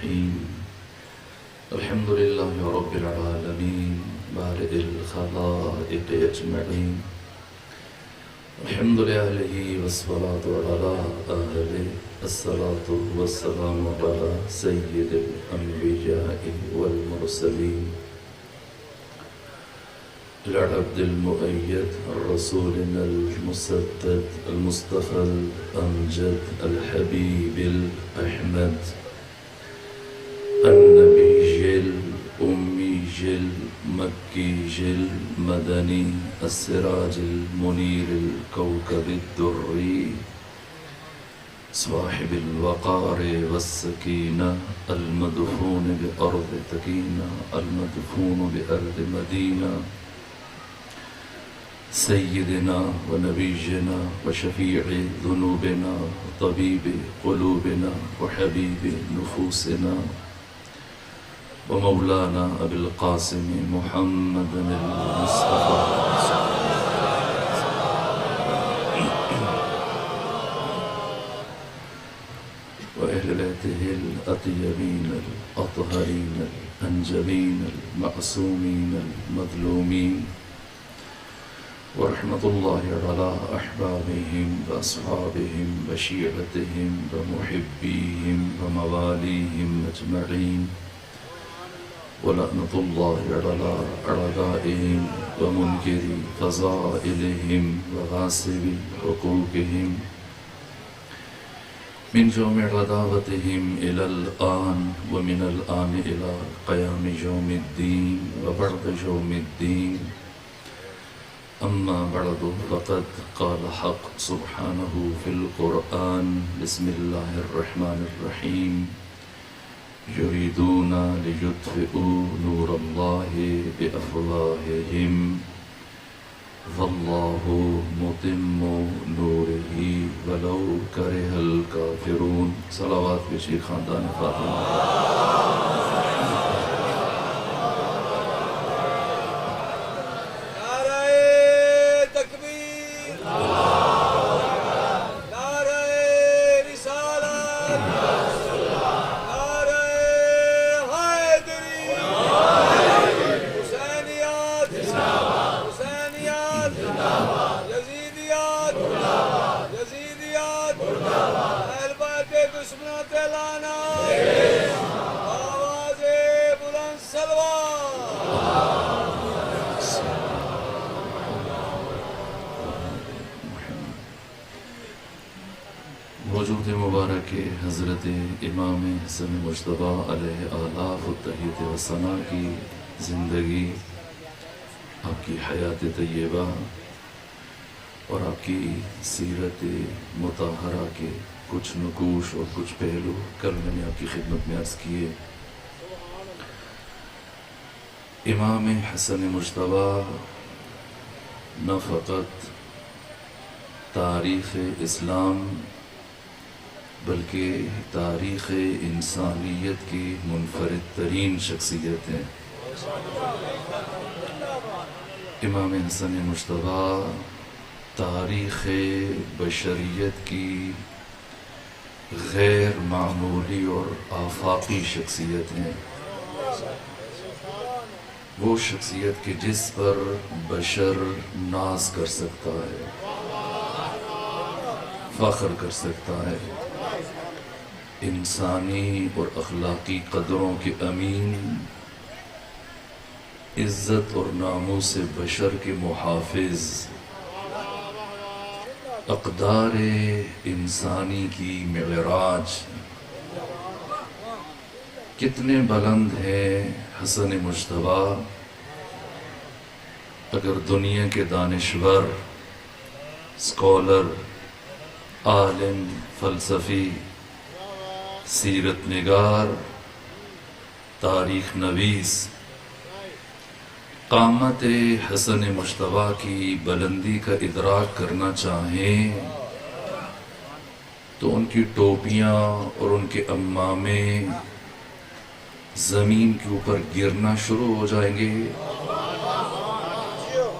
الرحيم الحمد لله رب العالمين بارئ الخلائق أجمعين الحمد لله والصلاة على آله الصلاة والسلام على سيد الأنبياء والمرسلين العبد المؤيد الرسول المسدد المصطفى الأمجد الحبيب الأحمد النبي الأمي المكي المدني السراج المنير الكوكب الدري صاحب الوقار والسكينة المدفون بأرض تكينة المدفون بأرض مدينة سيدنا ونبينا وشفيع ذنوبنا وطبيب قلوبنا وحبيب نفوسنا ومولانا أبي القاسم محمد المصطفى وأهل بيته الأطيبين الأطهرين الأنجبين المعصومين المظلومين ورحمة الله على أحبابهم وأصحابهم وشيعتهم ومحبيهم ومواليهم أجمعين ولعنة الله على أعدائهم ومنكر فضائلهم وغاصب حقوقهم من يوم عداوتهم إلى الآن ومن الآن إلى قيام يوم الدين وبعد يوم الدين أما بعد فقد قال حق سبحانه في القرآن بسم الله الرحمن الرحيم يريدون ليطفئوا نور الله بأفواههم والله متم نوره ولو كره الكافرون صلوات بشي خاندان فاطمة وجود مبارک حضرت امام حسن مجتبی علیہ آلاف التحیت و ثنا کی زندگی، آپ کی حیات طیبہ اور آپ کی سیرت مطہرہ کے کچھ نقوش اور کچھ پہلو کل میں نے آپ کی خدمت میں عرض کیے۔ امام حسن مجتبی نہ فقط تاریخ اسلام بلکہ تاریخ انسانیت کی منفرد ترین شخصیت ہیں۔ امام حسن مجتبی تاریخ بشریت کی غیر معمولی اور آفاقی شخصیت ہیں، وہ شخصیت کہ جس پر بشر ناز کر سکتا ہے، فخر کر سکتا ہے، انسانی اور اخلاقی قدروں کے امین، عزت اور ناموس بشر کے محافظ، اقدار انسانی کی معراج۔ کتنے بلند ہے حسن مجتبی، اگر دنیا کے دانشور، اسکالر، عالم، فلسفی، سیرت نگار، تاریخ نویس قامت حسن مجتبی کی بلندی کا ادراک کرنا چاہیں تو ان کی ٹوپیاں اور ان کے عمامے زمین کے اوپر گرنا شروع ہو جائیں گے،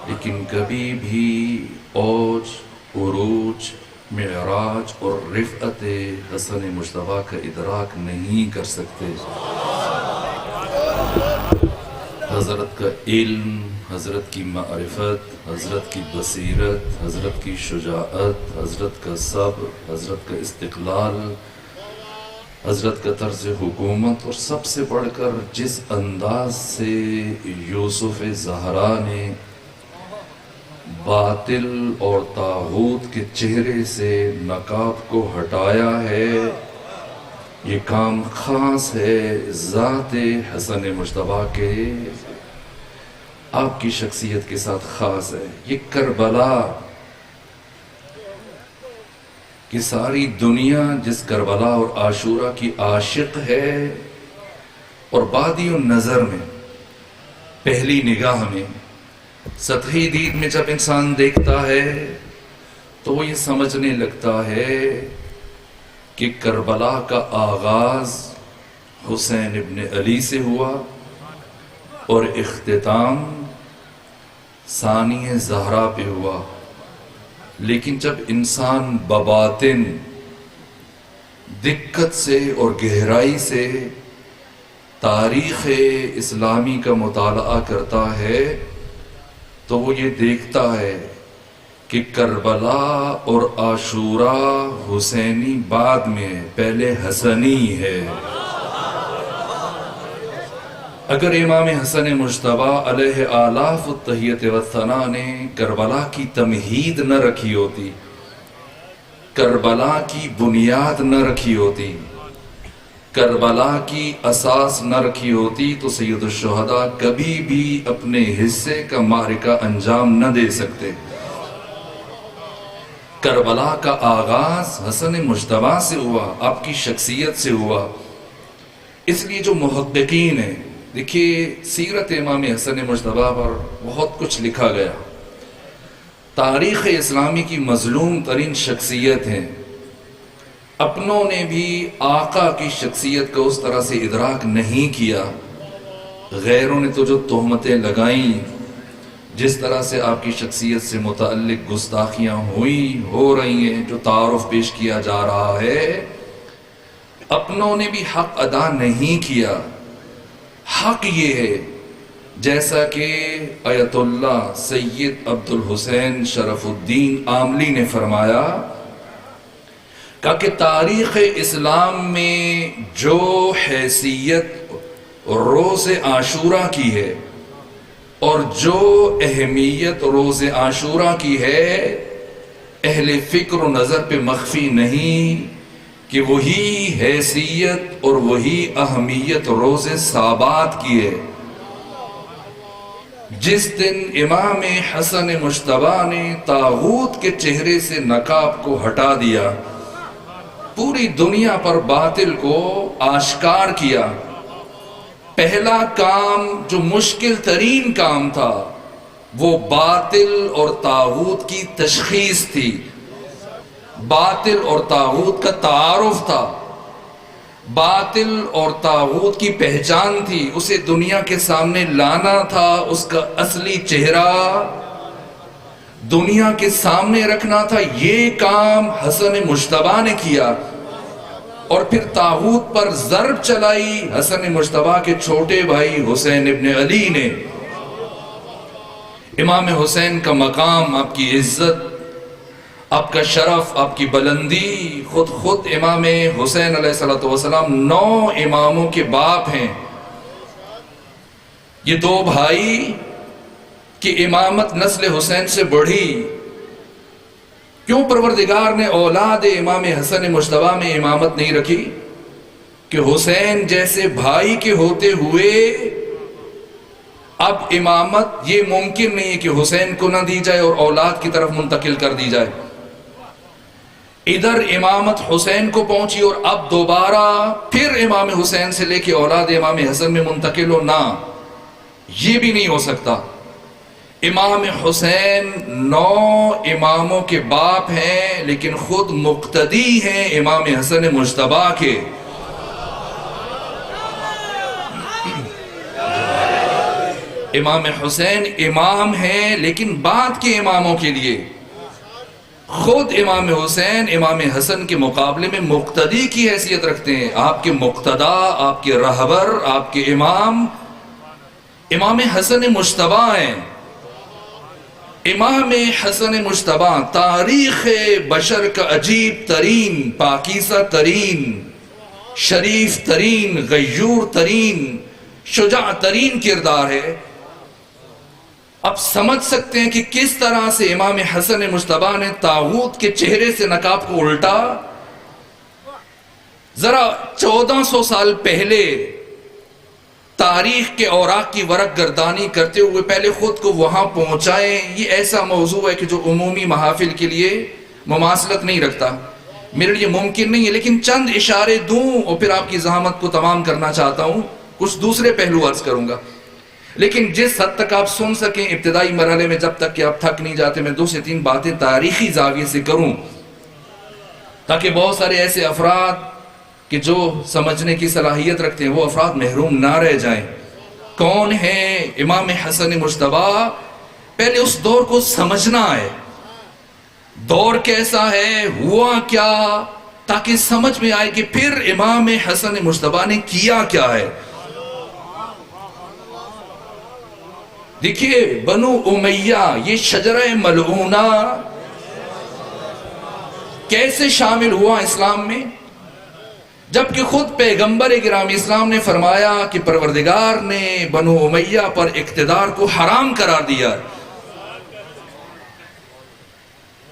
لیکن کبھی بھی اوج عروج معراج اور رفعت حسن مجتبیٰ کا ادراک نہیں کر سکتے۔ حضرت کا علم، حضرت کی معرفت، حضرت کی بصیرت، حضرت کی شجاعت، حضرت کا صبر، حضرت کا استقلال، حضرت کا طرز حکومت، اور سب سے بڑھ کر جس انداز سے یوسف زہرا نے باطل اور طاغوت کے چہرے سے نقاب کو ہٹایا ہے، یہ کام خاص ہے ذات حسن مجتبیٰ کے، آپ کی شخصیت کے ساتھ خاص ہے۔ یہ کربلا کہ ساری دنیا جس کربلا اور عاشورہ کی عاشق ہے، اور بادی النظر میں، پہلی نگاہ میں، سطحی دید میں جب انسان دیکھتا ہے تو وہ یہ سمجھنے لگتا ہے کہ کربلا کا آغاز حسین ابن علی سے ہوا اور اختتام ثانی زہرا پہ ہوا۔ لیکن جب انسان بباطن دقت سے اور گہرائی سے تاریخ اسلامی کا مطالعہ کرتا ہے تو وہ یہ دیکھتا ہے کہ کربلا اور عاشورہ حسینی بعد میں، پہلے حسنی ہے۔ اگر امام حسن مجتبیٰ علیہ آلاف التحیت والثناء نے کربلا کی تمہید نہ رکھی ہوتی، کربلا کی بنیاد نہ رکھی ہوتی، کربلا کی اساس نہ رکھی ہوتی، تو سید الشہداء کبھی بھی اپنے حصے کا معرکہ انجام نہ دے سکتے۔ کربلا کا آغاز حسن مجتبیٰ سے ہوا، آپ کی شخصیت سے ہوا۔ اس لیے جو محققین ہیں، دیکھیے سیرت امام حسن مجتبیٰ پر بہت کچھ لکھا گیا، تاریخ اسلامی کی مظلوم ترین شخصیت ہیں، اپنوں نے بھی آقا کی شخصیت کو اس طرح سے ادراک نہیں کیا، غیروں نے تو جو تہمتیں لگائیں، جس طرح سے آپ کی شخصیت سے متعلق گستاخیاں ہو رہی ہیں، جو تعارف پیش کیا جا رہا ہے، اپنوں نے بھی حق ادا نہیں کیا۔ حق یہ ہے جیسا کہ آیت اللہ سید عبد الحسین شرف الدین آملی نے فرمایا کہ تاریخ اسلام میں جو حیثیت روز عاشورہ کی ہے اور جو اہمیت روز عاشورہ کی ہے، اہل فکر و نظر پہ مخفی نہیں کہ وہی حیثیت اور وہی اہمیت روز سابات کی ہے۔ جس دن امام حسن مجتبیٰ نے طاغوت کے چہرے سے نقاب کو ہٹا دیا، پوری دنیا پر باطل کو آشکار کیا، پہلا کام جو مشکل ترین کام تھا وہ باطل اور طاغوت کی تشخیص تھی، باطل اور طاغوت کا تعارف تھا، باطل اور طاغوت کی پہچان تھی، اسے دنیا کے سامنے لانا تھا، اس کا اصلی چہرہ دنیا کے سامنے رکھنا تھا۔ یہ کام حسن مجتبیٰ نے کیا، اور پھر طاغوت پر ضرب چلائی حسن مجتبیٰ کے چھوٹے بھائی حسین ابن علی نے۔ امام حسین کا مقام، آپ کی عزت، آپ کا شرف، آپ کی بلندی، خود امام حسین علیہ السلام 9 اماموں کے باپ ہیں۔ یہ 2 بھائی کی امامت نسل حسین سے بڑھی، کیوں پروردگار نے اولاد امام حسن مجتبیٰ میں امامت نہیں رکھی؟ کہ حسین جیسے بھائی کے ہوتے ہوئے اب امامت یہ ممکن نہیں ہے کہ حسین کو نہ دی جائے اور اولاد کی طرف منتقل کر دی جائے۔ ادھر امامت حسین کو پہنچی اور اب دوبارہ پھر امام حسین سے لے کے اولاد امام حسن میں منتقل ہو، نہ، یہ بھی نہیں ہو سکتا۔ امام حسین 9 اماموں کے باپ ہیں، لیکن خود مقتدی ہیں امام حسن مجتبیٰ کے۔ امام حسین امام ہیں لیکن بعد کے اماموں کے لیے، خود امام حسین امام حسن کے مقابلے میں مقتدی کی حیثیت رکھتے ہیں. آپ کے مقتدا، آپ کے رہبر، آپ کے امام حسن مجتبی ہیں. امام حسن مجتبی تاریخ بشر کا عجیب ترین، پاکیزہ ترین، شریف ترین، غیور ترین، شجاع ترین کردار ہے. اب سمجھ سکتے ہیں کہ کس طرح سے امام حسن مجتبی نے طاغوت کے چہرے سے نقاب کو الٹا. ذرا 1400 سال پہلے تاریخ کے اوراق کی ورق گردانی کرتے ہوئے پہلے خود کو وہاں پہنچائیں. یہ ایسا موضوع ہے کہ جو عمومی محافل کے لیے مماثلت نہیں رکھتا، میرے لیے ممکن نہیں ہے، لیکن چند اشارے دوں اور پھر آپ کی زحمت کو تمام کرنا چاہتا ہوں. کچھ دوسرے پہلو عرض کروں گا، لیکن جس حد تک آپ سن سکیں ابتدائی مرحلے میں، جب تک کہ آپ تھک نہیں جاتے، میں 2 سے 3 باتیں تاریخی زاویے سے کروں، تاکہ بہت سارے ایسے افراد کہ جو سمجھنے کی صلاحیت رکھتے ہیں وہ افراد محروم نہ رہ جائیں. کون ہیں امام حسن مجتبی؟ پہلے اس دور کو سمجھنا ہے، دور کیسا ہے، ہوا کیا، تاکہ سمجھ میں آئے کہ پھر امام حسن مجتبی نے کیا کیا ہے. دیکھیے بنو امیہ، یہ شجرہ ملعونہ کیسے شامل ہوا اسلام میں؟ جبکہ خود پیغمبر گرامی اسلام نے فرمایا کہ پروردگار نے بنو امیہ پر اقتدار کو حرام قرار دیا.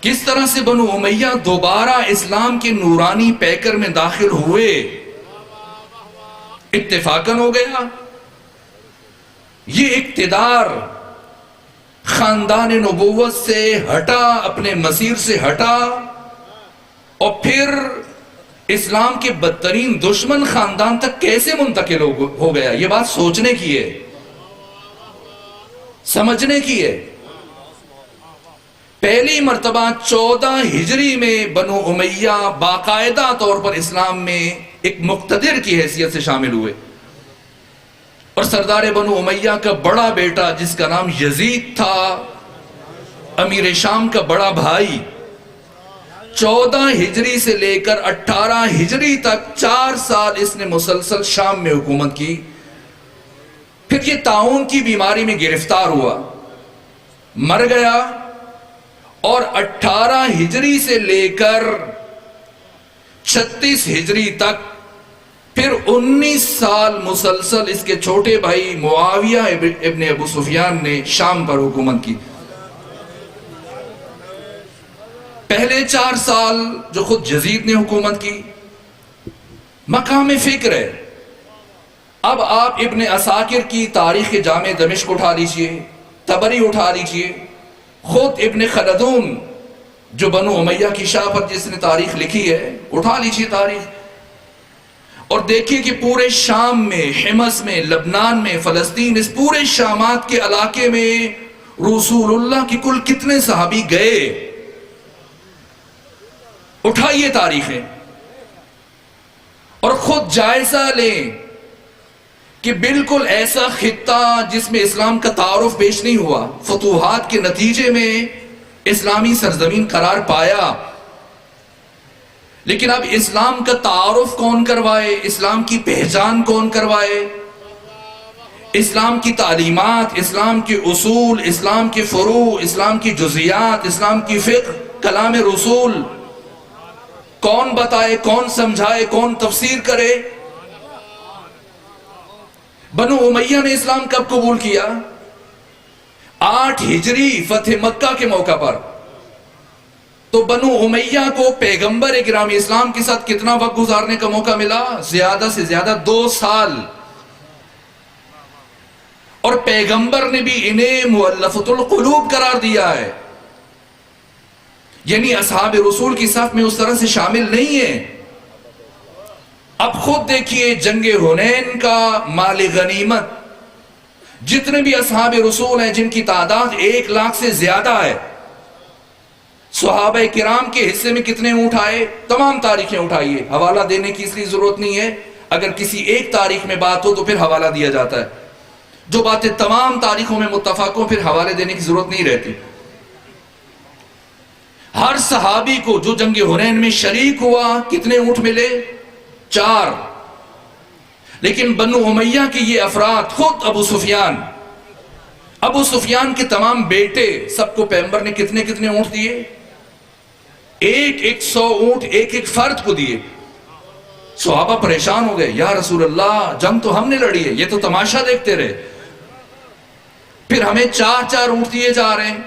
کس طرح سے بنو امیہ دوبارہ اسلام کے نورانی پیکر میں داخل ہوئے؟ اتفاقاً ہو گیا. یہ اقتدار خاندان نبوت سے ہٹا، اپنے مسیر سے ہٹا، اور پھر اسلام کے بدترین دشمن خاندان تک کیسے منتقل ہو گیا؟ یہ بات سوچنے کی ہے، سمجھنے کی ہے. پہلی مرتبہ 14 ہجری میں بنو امیہ باقاعدہ طور پر اسلام میں ایک مقتدر کی حیثیت سے شامل ہوئے، اور سردار بنو امیہ کا بڑا بیٹا جس کا نام یزید تھا، امیر شام کا بڑا بھائی، 14 ہجری سے لے کر 18 ہجری تک 4 سال اس نے مسلسل شام میں حکومت کی. پھر یہ طاعون کی بیماری میں گرفتار ہوا، مر گیا، اور 18 ہجری سے لے کر 36 ہجری تک پھر 19 سال مسلسل اس کے چھوٹے بھائی معاویہ ابن ابو سفیان نے شام پر حکومت کی. پہلے 4 سال جو خود یزید نے حکومت کی. مقام فکر ہے. اب آپ ابن عساکر کی تاریخ جامع دمشق اٹھا لیجئے، طبری اٹھا لیجئے، خود ابن خلدون جو بنو امیہ کی شاہ پر جس نے تاریخ لکھی ہے اٹھا لیجئے تاریخ، اور دیکھیے کہ پورے شام میں، حمص میں، لبنان میں، فلسطین، اس پورے شامات کے علاقے میں رسول اللہ کی کل کتنے صحابی گئے. اٹھائیے تاریخیں اور خود جائزہ لیں کہ بالکل ایسا خطہ جس میں اسلام کا تعارف پیش نہیں ہوا، فتوحات کے نتیجے میں اسلامی سرزمین قرار پایا، لیکن اب اسلام کا تعارف کون کروائے، اسلام کی پہچان کون کروائے، اسلام کی تعلیمات، اسلام کے اصول، اسلام کے فروع، اسلام کی جزیات، اسلام کی فقہ، کلام رسول کون بتائے، کون سمجھائے، کون تفسیر کرے. بنو امیہ نے اسلام کب قبول کیا؟ 8 ہجری فتح مکہ کے موقع پر. تو بنو امیہ کو پیغمبر اکرام اسلام کے ساتھ کتنا وقت گزارنے کا موقع ملا؟ زیادہ سے زیادہ 2 سال. اور پیغمبر نے بھی انہیں مؤلفۃ القلوب قرار دیا ہے، یعنی اصحاب رسول کی صف میں اس طرح سے شامل نہیں ہیں. اب خود دیکھیے جنگ حنین کا مال غنیمت، جتنے بھی اصحاب رسول ہیں جن کی تعداد 1 لاکھ سے زیادہ ہے، صحابہ کرام کے حصے میں کتنے اونٹ آئے؟ تمام تاریخیں اٹھائیے، حوالہ دینے کی اس لیے ضرورت نہیں ہے، اگر کسی ایک تاریخ میں بات ہو تو پھر حوالہ دیا جاتا ہے. جو باتیں تمام تاریخوں میں متفق ہوں پھر حوالے دینے کی ضرورت نہیں رہتی. ہر صحابی کو جو جنگ حنین میں شریک ہوا کتنے اونٹ ملے؟ 4. لیکن بنو امیہ کے یہ افراد، خود ابو سفیان کے تمام بیٹے، سب کو پیغمبر نے کتنے کتنے اونٹ دیے؟ 100 اونٹ ایک فرد کو دیے. صحابہ پریشان ہو گئے، یا رسول اللہ جنگ تو ہم نے لڑی ہے، یہ تو تماشا دیکھتے رہے، پھر ہمیں 4 اونٹ دیے جا رہے ہیں،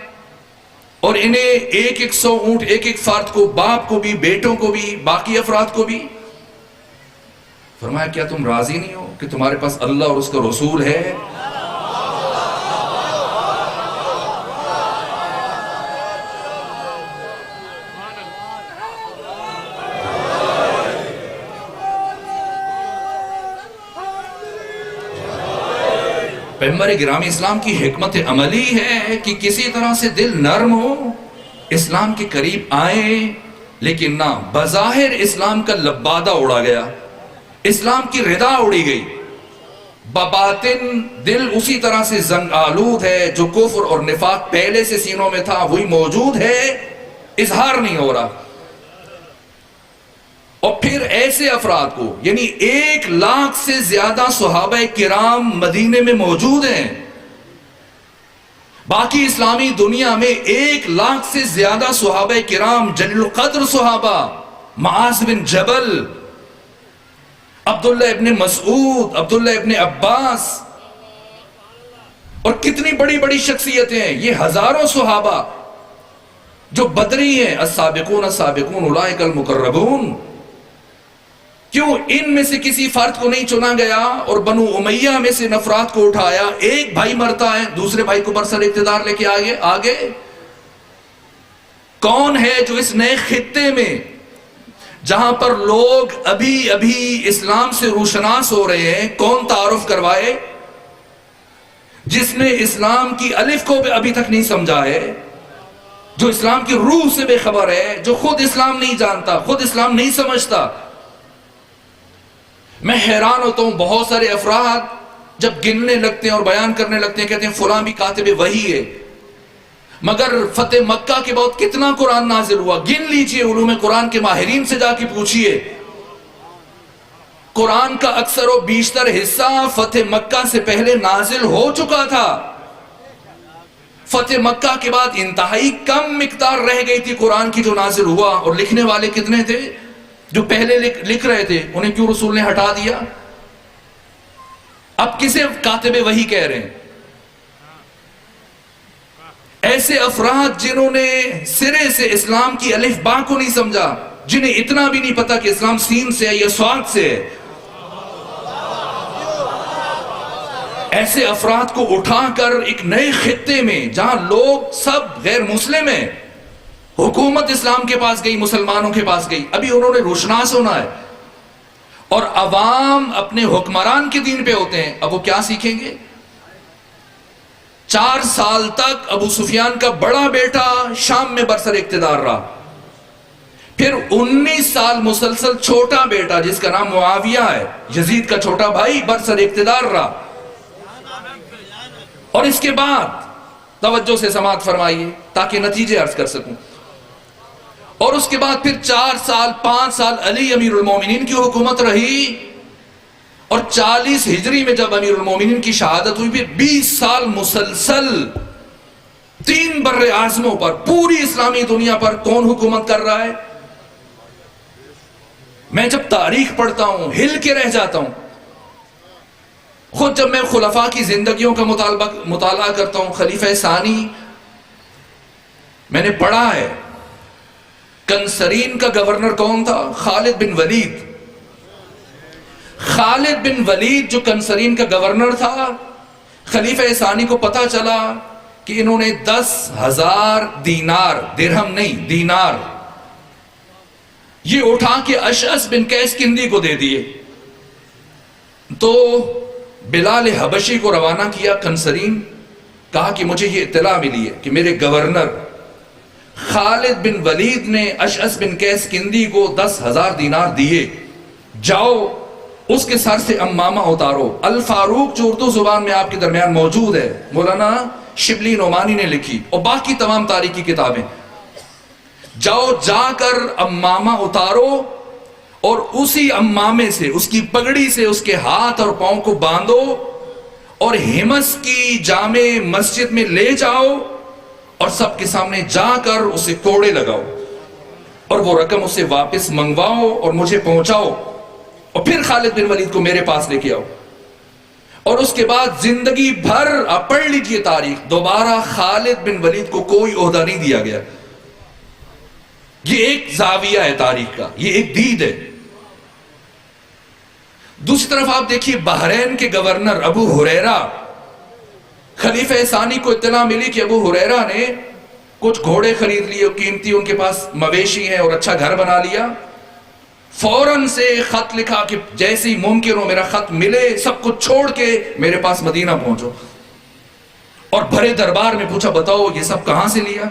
اور انہیں 100 اونٹ ایک فرد کو، باپ کو بھی، بیٹوں کو بھی، باقی افراد کو بھی. فرمایا کیا تم راضی نہیں ہو کہ تمہارے پاس اللہ اور اس کا رسول ہے؟ پیغمبر گرامی اسلام کی حکمت عملی ہے کہ کسی طرح سے دل نرم ہو، اسلام کے قریب آئیں، لیکن نہ بظاہر اسلام کا لبادہ اڑا گیا، اسلام کی ردا اڑی گئی، بباطن دل اسی طرح سے زنگ آلود ہے، جو کفر اور نفاق پہلے سے سینوں میں تھا وہی موجود ہے، اظہار نہیں ہو رہا. اور پھر ایسے افراد کو، یعنی 1,00,000 سے زیادہ صحابہ کرام مدینے میں موجود ہیں. باقی اسلامی دنیا میں 1,00,000 سے زیادہ صحابہ کرام، جلیل القدر صحابہ، معاذ بن جبل، عبداللہ ابن مسعود، عبداللہ ابن عباس، اور کتنی بڑی بڑی شخصیتیں ہیں. یہ ہزاروں صحابہ جو بدری ہیں، السابقون السابقون اولئک المقربون. کیوں ان میں سے کسی فرد کو نہیں چنا گیا اور بنو امیہ میں سے نفرات کو اٹھایا؟ ایک بھائی مرتا ہے، دوسرے بھائی کو برسر اقتدار لے کے آگے. کون ہے جو اس نئے خطے میں، جہاں پر لوگ ابھی اسلام سے روشناس ہو رہے ہیں، کون تعارف کروائے؟ جس نے اسلام کی الف کو ابھی تک نہیں سمجھا ہے، جو اسلام کی روح سے بے خبر ہے، جو خود اسلام نہیں جانتا، خود اسلام نہیں سمجھتا. میں حیران ہوتا ہوں، بہت سارے افراد جب گننے لگتے ہیں اور بیان کرنے لگتے ہیں، کہتے ہیں فلاں بھی کاتب وحی ہے. مگر فتح مکہ کے بعد کتنا قرآن نازل ہوا؟ گن لیجئے، علوم قرآن کے ماہرین سے جا کے پوچھئے. قرآن کا اکثر و بیشتر حصہ فتح مکہ سے پہلے نازل ہو چکا تھا. فتح مکہ کے بعد انتہائی کم مقدار رہ گئی تھی قرآن کی جو نازل ہوا، اور لکھنے والے کتنے تھے؟ جو پہلے لکھ رہے تھے انہیں کیوں رسول نے ہٹا دیا؟ اب کسے کاتب وحی کہہ رہے ہیں؟ ایسے افراد جنہوں نے سرے سے اسلام کی الف با کو نہیں سمجھا، جنہیں اتنا بھی نہیں پتا کہ اسلام سین سے ہے یا سواد سے ہے. ایسے افراد کو اٹھا کر ایک نئے خطے میں، جہاں لوگ سب غیر مسلم ہیں، حکومت اسلام کے پاس گئی، مسلمانوں کے پاس گئی، ابھی انہوں نے روشناس ہونا ہے، اور عوام اپنے حکمران کے دین پہ ہوتے ہیں. اب وہ کیا سیکھیں گے؟ 4 سال تک ابو سفیان کا بڑا بیٹا شام میں برسر اقتدار رہا، پھر 19 سال مسلسل چھوٹا بیٹا جس کا نام معاویہ ہے، یزید کا چھوٹا بھائی، برسر اقتدار رہا. اور اس کے بعد توجہ سے سماعت فرمائیے تاکہ نتیجے عرض کر سکوں. اور اس کے بعد پھر 4 سال 5 سال علی امیر المومنین کی حکومت رہی، اور 40 ہجری میں جب امیر المومنین کی شہادت ہوئی، پھر 20 سال مسلسل 3 بر اعظموں پر، پوری اسلامی دنیا پر کون حکومت کر رہا ہے؟ میں جب تاریخ پڑھتا ہوں ہل کے رہ جاتا ہوں. خود جب میں خلفاء کی زندگیوں کا مطالعہ کرتا ہوں، خلیفہ ثانی میں نے پڑھا ہے. کنسرین کا گورنر کون تھا؟ خالد بن ولید. خالد بن ولید جو کنسرین کا گورنر تھا، خلیفہ ثانی کو پتا چلا کہ انہوں نے 10,000 دینار، درہم نہیں دینار، یہ اٹھا کے اشعث بن قیس کندی کو دے دیے. تو بلال حبشی کو روانہ کیا کنسرین، کہا کہ مجھے یہ اطلاع ملی ہے کہ میرے گورنر خالد بن ولید نے اشعث بن قیس کندی کو 10,000 دینار دیے، جاؤ اس کے سر سے امامہ اتارو. الفاروق جو اردو زبان میں آپ کے درمیان موجود ہے، مولانا شبلی نعمانی نے لکھی، اور باقی تمام تاریخی کتابیں، جاؤ جا کر امامہ اتارو اور اسی امامے سے، اس کی پگڑی سے اس کے ہاتھ اور پاؤں کو باندھو اور ہمس کی جامع مسجد میں لے جاؤ اور سب کے سامنے جا کر اسے کوڑے لگاؤ اور وہ رقم اسے واپس منگواؤ اور مجھے پہنچاؤ اور پھر خالد بن ولید کو میرے پاس لے کے آؤ۔ اور اس کے بعد زندگی بھر آپ پڑھ لیجئے تاریخ، دوبارہ خالد بن ولید کو کوئی عہدہ نہیں دیا گیا۔ یہ ایک زاویہ ہے تاریخ کا، یہ ایک دید ہے۔ دوسری طرف آپ دیکھیے بحرین کے گورنر ابو ہریرہ، خلیفہ ثانی کو اطلاع ملی کہ ابو ہریرہ نے کچھ گھوڑے خرید لیے، قیمتی ان کے پاس مویشی ہیں اور اچھا گھر بنا لیا، فوراً سے خط لکھا کہ جیسے ہی ممکن ہو میرا خط ملے سب کچھ چھوڑ کے میرے پاس مدینہ پہنچو، اور بھرے دربار میں پوچھا بتاؤ یہ سب کہاں سے لیا؟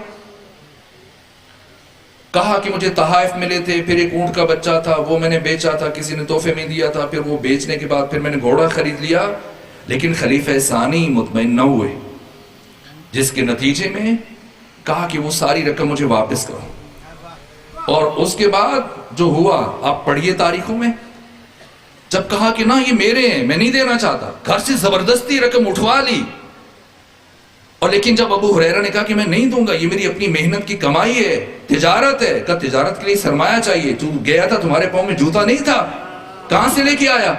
کہا کہ مجھے تحائف ملے تھے، پھر ایک اونٹ کا بچہ تھا وہ میں نے بیچا تھا، کسی نے تحفے میں دیا تھا، پھر وہ بیچنے کے بعد پھر میں نے گھوڑا خرید لیا۔ لیکن خلیفہ ثانی مطمئن نہ ہوئے، جس کے نتیجے میں کہا کہ وہ ساری رقم مجھے واپس کرو۔ اور اس کے بعد جو ہوا آپ پڑھیے تاریخوں میں، جب کہا کہ نہ یہ میرے ہیں میں نہیں دینا چاہتا، گھر سے زبردستی رقم اٹھوا لی۔ اور لیکن جب ابو ہریرہ نے کہا کہ میں نہیں دوں گا، یہ میری اپنی محنت کی کمائی ہے، تجارت ہے، کہا تجارت کے لیے سرمایہ چاہیے، تو گیا تھا تمہارے پاؤں میں جوتا نہیں تھا، کہاں سے لے کے آیا؟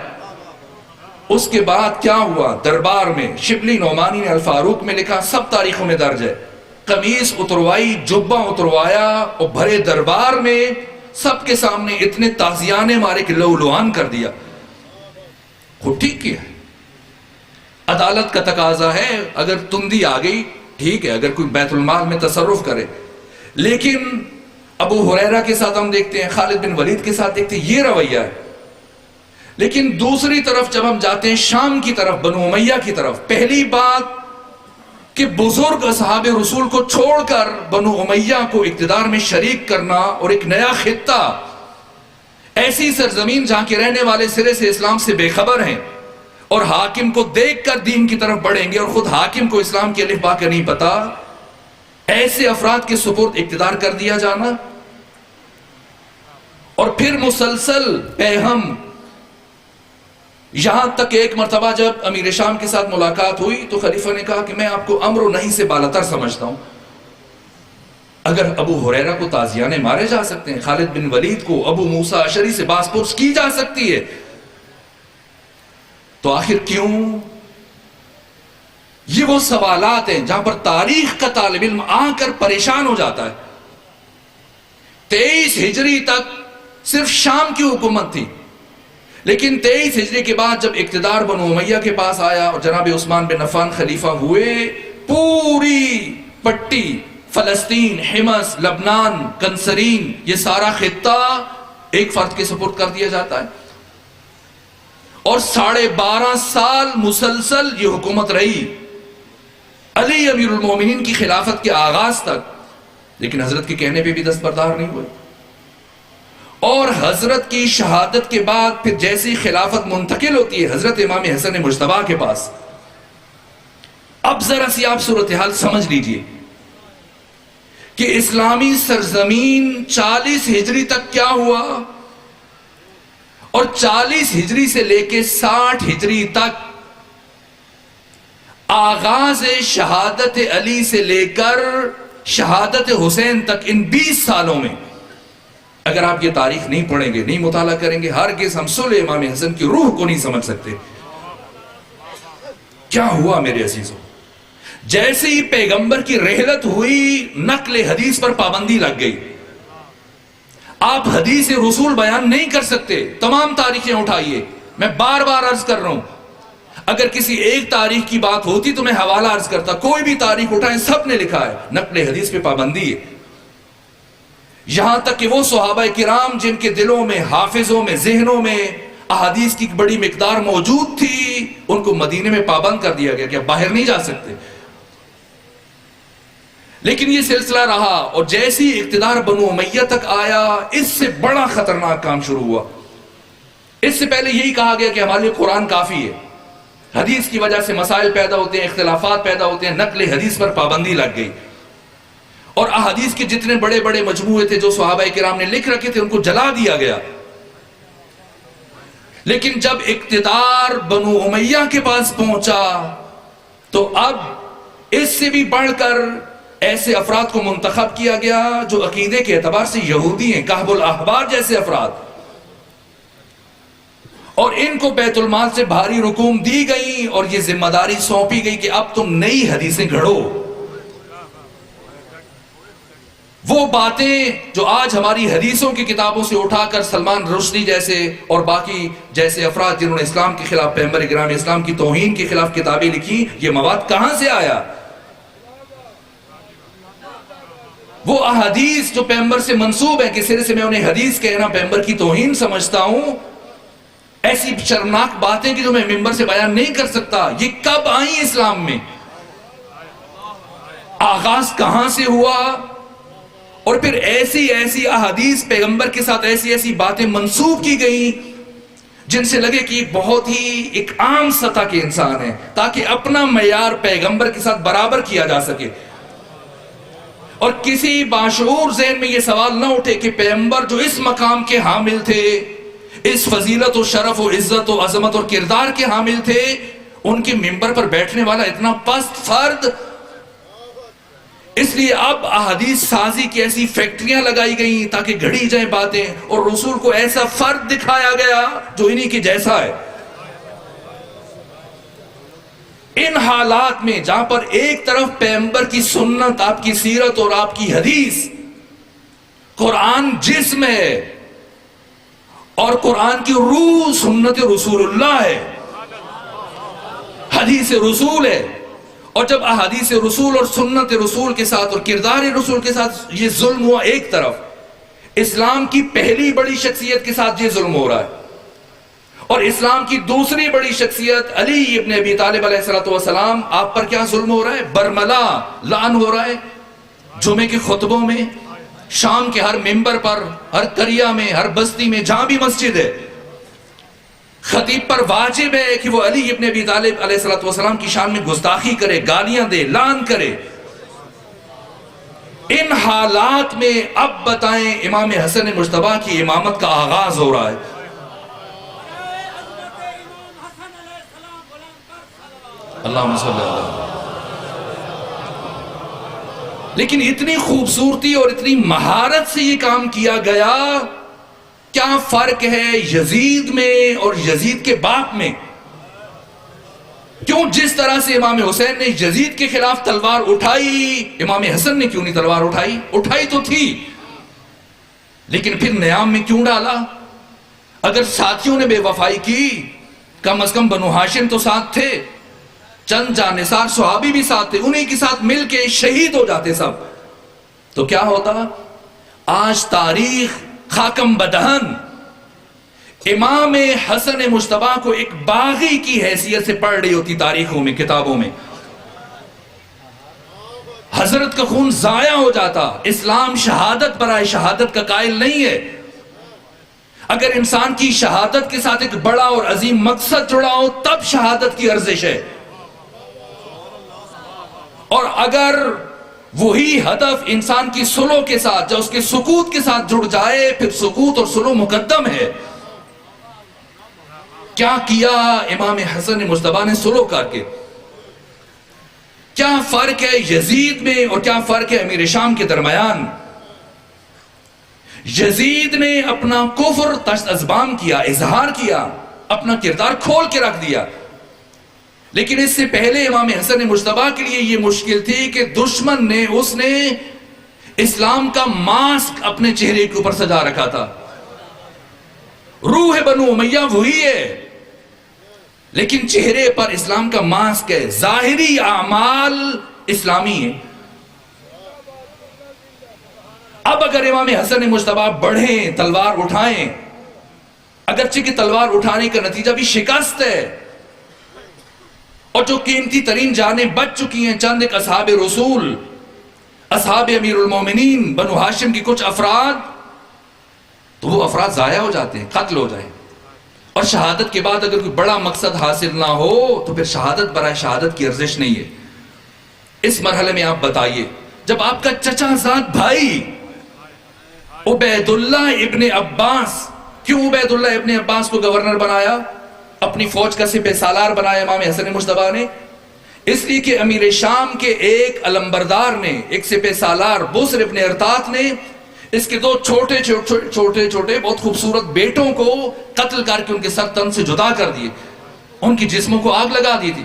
اس کے بعد کیا ہوا؟ دربار میں شبلی نعمانی نے الفاروق میں لکھا، سب تاریخوں میں درج ہے، قمیص اتروائی، جبہ اتروایا اور بھرے دربار میں سب کے سامنے اتنے تازیانے مارے کہ لہو لہان کر دیا۔ خود ٹھیک کیا، عدالت کا تقاضا ہے، اگر تندی آ گئی ٹھیک ہے، اگر کوئی بیت المال میں تصرف کرے، لیکن ابو ہریرہ کے ساتھ ہم دیکھتے ہیں، خالد بن ولید کے ساتھ دیکھتے ہیں یہ رویہ ہے۔ لیکن دوسری طرف جب ہم جاتے ہیں شام کی طرف، بنو امیہ کی طرف، پہلی بات کہ بزرگ اصحاب رسول کو چھوڑ کر بنو امیہ کو اقتدار میں شریک کرنا اور ایک نیا خطہ، ایسی سرزمین جہاں کے رہنے والے سرے سے اسلام سے بے خبر ہیں اور حاکم کو دیکھ کر دین کی طرف بڑھیں گے اور خود حاکم کو اسلام کے الف با کا نہیں پتا، ایسے افراد کے سپرد اقتدار کر دیا جانا، اور پھر مسلسل پیہم، یہاں تک ایک مرتبہ جب امیر شام کے ساتھ ملاقات ہوئی تو خلیفہ نے کہا کہ میں آپ کو امر و نہی سے بالاتر سمجھتا ہوں، اگر ابو ہریرہ کو تازیانے مارے جا سکتے ہیں، خالد بن ولید کو ابو موسیٰ اشعری سے باز پرس کی جا سکتی ہے، تو آخر کیوں؟ یہ وہ سوالات ہیں جہاں پر تاریخ کا طالب علم آ کر پریشان ہو جاتا ہے۔ 23 ہجری تک صرف شام کی حکومت تھی، لیکن 23 ہجری کے بعد جب اقتدار بنو امیہ کے پاس آیا اور جناب عثمان بن عفان خلیفہ ہوئے، پوری پٹی، فلسطین، حمص، لبنان، کنسرین، یہ سارا خطہ ایک فرد کے سپرد کر دیا جاتا ہے، اور 12.5 سال مسلسل یہ حکومت رہی علی امیر المومنین کی خلافت کے آغاز تک، لیکن حضرت کے کہنے پہ بھی دستبردار نہیں ہوئے، اور حضرت کی شہادت کے بعد پھر جیسی خلافت منتقل ہوتی ہے حضرت امام حسن مجتبیٰ کے پاس، اب ذرا سی آپ صورتحال سمجھ لیجئے کہ اسلامی سرزمین 40 ہجری تک کیا ہوا، اور 40 ہجری سے لے کے 60 ہجری تک آغاز شہادت علی سے لے کر شہادت حسین تک، ان 20 سالوں میں اگر آپ یہ تاریخ نہیں پڑھیں گے، نہیں مطالعہ کریں گے، ہرگز ہم صلح امام حسن کی روح کو نہیں سمجھ سکتے۔ کیا ہوا میرے عزیزوں؟ جیسے ہی پیغمبر کی رحلت ہوئی، نقل حدیث پر پابندی لگ گئی، آپ حدیث رسول بیان نہیں کر سکتے، تمام تاریخیں اٹھائیے، میں بار بار عرض کر رہا ہوں، اگر کسی ایک تاریخ کی بات ہوتی تو میں حوالہ عرض کرتا، کوئی بھی تاریخ اٹھائیں سب نے لکھا ہے، نقل حدیث پہ پابندی ہے، یہاں تک کہ وہ صحابہ کرام جن کے دلوں میں، حافظوں میں، ذہنوں میں احادیث کی بڑی مقدار موجود تھی، ان کو مدینے میں پابند کر دیا گیا کہ اب باہر نہیں جا سکتے۔ لیکن یہ سلسلہ رہا، اور جیسی اقتدار بنو امیہ تک آیا، اس سے بڑا خطرناک کام شروع ہوا۔ اس سے پہلے یہی کہا گیا کہ ہمارے لیے قرآن کافی ہے، حدیث کی وجہ سے مسائل پیدا ہوتے ہیں، اختلافات پیدا ہوتے ہیں، نقل حدیث پر پابندی لگ گئی، اور احادیث کے جتنے بڑے بڑے مجموعے تھے جو صحابہ کرام نے لکھ رکھے تھے ان کو جلا دیا گیا. لیکن جب اقتدار بنو امیہ کے پاس پہنچا تو اب اس سے بھی بڑھ کر ایسے افراد کو منتخب کیا گیا جو عقیدے کے اعتبار سے یہودی ہیں، کعب الاحبار جیسے افراد، اور ان کو بیت المال سے بھاری رقوم دی گئی اور یہ ذمہ داری سونپی گئی کہ اب تم نئی حدیثیں گھڑو. وہ باتیں جو آج ہماری حدیثوں کی کتابوں سے اٹھا کر سلمان رشدی جیسے اور باقی جیسے افراد جنہوں نے اسلام کے خلاف، پیغمبر اکرام اسلام کی توہین کے خلاف کتابیں لکھی، یہ مواد کہاں سے آیا؟ وہ احادیث جو پیغمبر سے منسوب ہیں، کس طرح سے میں انہیں حدیث کہنا پیغمبر کی توہین سمجھتا ہوں، ایسی شرمناک باتیں کہ جو میں منبر سے بیان نہیں کر سکتا، یہ کب آئیں اسلام میں؟ آغاز کہاں سے ہوا؟ اور پھر ایسی ایسی احادیث پیغمبر کے ساتھ ایسی ایسی باتیں منسوب کی گئیں جن سے لگے کہ بہت ہی ایک عام سطح کے انسان ہیں، تاکہ اپنا معیار پیغمبر کے ساتھ برابر کیا جا سکے، اور کسی باشعور ذہن میں یہ سوال نہ اٹھے کہ پیغمبر جو اس مقام کے حامل تھے، اس فضیلت و شرف و عزت و عظمت اور کردار کے حامل تھے، ان کے منبر پر بیٹھنے والا اتنا پست فرد. اس لیے اب احادیث سازی کی ایسی فیکٹریاں لگائی گئیں تاکہ گھڑی جائیں باتیں، اور رسول کو ایسا فرد دکھایا گیا جو انہی کے جیسا ہے. ان حالات میں جہاں پر ایک طرف پیغمبر کی سنت، آپ کی سیرت اور آپ کی حدیث، قرآن جسم ہے اور قرآن کی روح سنت رسول اللہ ہے، حدیث رسول ہے، اور جب احادیث رسول اور سنت رسول کے ساتھ اور کردار رسول کے ساتھ یہ ظلم ہوا، ایک طرف اسلام کی پہلی بڑی شخصیت کے ساتھ یہ ظلم ہو رہا ہے، اور اسلام کی دوسری بڑی شخصیت علی ابن ابی طالب علیہ السلام، آپ پر کیا ظلم ہو رہا ہے؟ برملا لعن ہو رہا ہے. جمعے کے خطبوں میں، شام کے ہر منبر پر، ہر قریہ میں، ہر بستی میں جہاں بھی مسجد ہے، خطیب پر واجب ہے کہ وہ علی ابن ابی طالب علیہ السلام کی شان میں گستاخی کرے، گالیاں دے، لعن کرے. ان حالات میں اب بتائیں امام حسن مجتبیٰ کی امامت کا آغاز ہو رہا ہے. اللہم صلی اللہ علیہ وسلم. لیکن اتنی خوبصورتی اور اتنی مہارت سے یہ کام کیا گیا. کیا فرق ہے یزید میں اور یزید کے باپ میں؟ کیوں جس طرح سے امام حسین نے یزید کے خلاف تلوار اٹھائی، امام حسن نے کیوں نہیں تلوار اٹھائی؟ اٹھائی تو تھی، لیکن پھر نیام میں کیوں ڈالا؟ اگر ساتھیوں نے بے وفائی کی، کم از کم بنو ہاشم تو ساتھ تھے، چند جانثار صحابی بھی ساتھ تھے، انہی کے ساتھ مل کے شہید ہو جاتے سب، تو کیا ہوتا؟ آج تاریخ خاکم بدہن امام حسن مجتبیٰ کو ایک باغی کی حیثیت سے پڑھ رہی ہوتی تاریخوں میں، کتابوں میں. حضرت کا خون ضائع ہو جاتا. اسلام شہادت برائے شہادت کا قائل نہیں ہے. اگر انسان کی شہادت کے ساتھ ایک بڑا اور عظیم مقصد جڑا ہو تب شہادت کی ارزش ہے، اور اگر وہی ہدف انسان کی سلو کے ساتھ، جب اس کے سکوت کے ساتھ جڑ جائے، پھر سکوت اور سلو مقدم ہے. کیا کیا امام حسن مجتبیٰ نے سلو کر کے؟ کیا فرق ہے یزید میں اور کیا فرق ہے امیر شام کے درمیان؟ یزید نے اپنا کفر تشت ازبام کیا، اظہار کیا، اپنا کردار کھول کے رکھ دیا. لیکن اس سے پہلے امام حسن مجتبیٰ کے لیے یہ مشکل تھی کہ دشمن نے اسلام کا ماسک اپنے چہرے کے اوپر سجا رکھا تھا. روح بنو امیہ وہی ہے، لیکن چہرے پر اسلام کا ماسک ہے، ظاہری اعمال اسلامی ہیں. اب اگر امام حسن مجتبیٰ بڑھیں، تلوار اٹھائیں، اگرچہ کہ تلوار اٹھانے کا نتیجہ بھی شکست ہے، اور جو قیمتی ترین جانیں بچ چکی ہیں، چند ایک اصحاب رسول، اصحاب امیر المومنین، بنو ہاشم کی کچھ افراد، تو وہ افراد ضائع ہو جاتے ہیں، قتل ہو جائیں. اور شہادت کے بعد اگر کوئی بڑا مقصد حاصل نہ ہو تو پھر شہادت برائے شہادت کی ارزش نہیں ہے. اس مرحلے میں آپ بتائیے، جب آپ کا چچا زاد بھائی عبید اللہ ابن عباس، کیوں عبید اللہ ابن عباس کو گورنر بنایا، اپنی فوج کا سپہ سالار بنایا امام حسن مجتبیٰ نے؟ اس لیے کہ امیر شام کے ایک علمبردار نے، ایک سپہ سالار بسر ابن ارطاط نے اس کے دو چھوٹے چھوٹے بہت خوبصورت بیٹوں کو قتل کر کے ان کے سر تن سے جدا کر دیے، ان کی جسموں کو آگ لگا دی تھی۔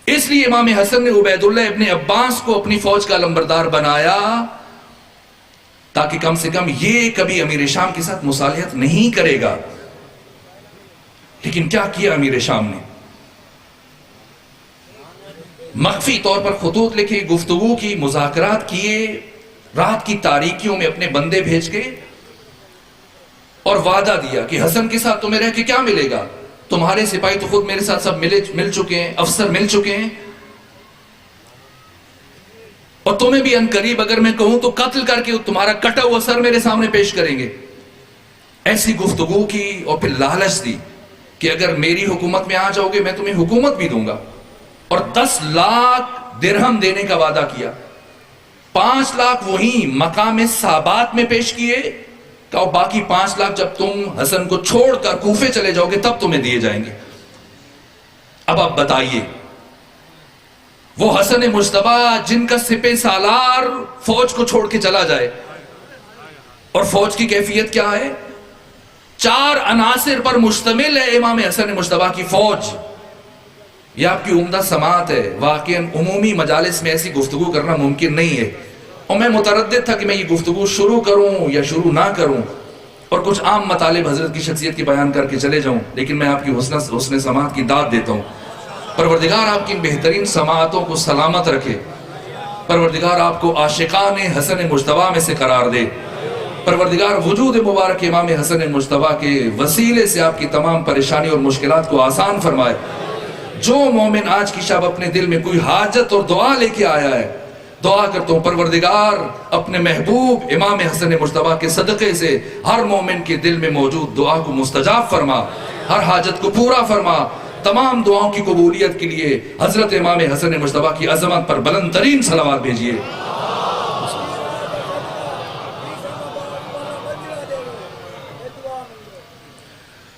اس لیے امام حسن نے عبید اللہ ابن عباس کو اپنی فوج کا علمبردار بنایا تاکہ کم سے کم یہ کبھی امیر شام کے ساتھ مصالحت نہیں کرے گا۔ لیکن کیا کیا امیر شام نے؟ مخفی طور پر خطوط لکھے، گفتگو کی، مذاکرات کیے، رات کی تاریکیوں میں اپنے بندے بھیج کے اور وعدہ دیا کہ حسن کے ساتھ تمہیں رہ کے کیا ملے گا، تمہارے سپاہی تو خود میرے ساتھ سب مل چکے ہیں، افسر مل چکے ہیں، اور تمہیں بھی ان قریب اگر میں کہوں تو قتل کر کے تمہارا کٹا ہوا سر میرے سامنے پیش کریں گے۔ ایسی گفتگو کی اور پھر لالچ دی کہ اگر میری حکومت میں آ جاؤ گے میں تمہیں حکومت بھی دوں گا، اور 10 لاکھ درہم دینے کا وعدہ کیا۔ 5 لاکھ وہیں مقام صابات میں پیش کیے، کہا باقی 5 لاکھ جب تم حسن کو چھوڑ کر کوفے چلے جاؤ گے تب تمہیں دیے جائیں گے۔ اب آپ بتائیے، وہ حسن مجتبیٰ جن کا سپہ سالار فوج کو چھوڑ کے چلا جائے، اور فوج کی کیفیت کیا ہے؟ 4 عناصر پر مشتمل ہے امام حسن مجتبیٰ کی فوج۔ یہ آپ کی عمدہ سماعت ہے، واقعاً عمومی مجالس میں ایسی گفتگو کرنا ممکن نہیں ہے، اور میں متردد تھا کہ میں یہ گفتگو شروع کروں یا شروع نہ کروں، اور کچھ عام مطالب حضرت کی شخصیت کی بیان کر کے چلے جاؤں، لیکن میں آپ کی حسن سماعت کی داد دیتا ہوں۔ پروردگار آپ کی ان بہترین سماعتوں کو سلامت رکھے، پروردگار آپ کو عاشقان حسن مجتبیٰ میں سے قرار دے، پروردگار وجود مبارک امام حسن مجتبیٰ کے وسیلے سے آپ کی تمام پریشانی اور مشکلات کو آسان فرمائے۔ جو مومن آج کی شب اپنے دل میں کوئی حاجت اور دعا لے کے آیا ہے، دعا کرتا ہوں پروردگار اپنے محبوب امام حسن مجتبیٰ کے صدقے سے ہر مومن کے دل میں موجود دعا کو مستجاب فرما، ہر حاجت کو پورا فرما۔ تمام دعاؤں کی قبولیت کے لیے حضرت امام حسن مجتبیٰ کی عظمت پر بلند ترین صلوات بھیجیے۔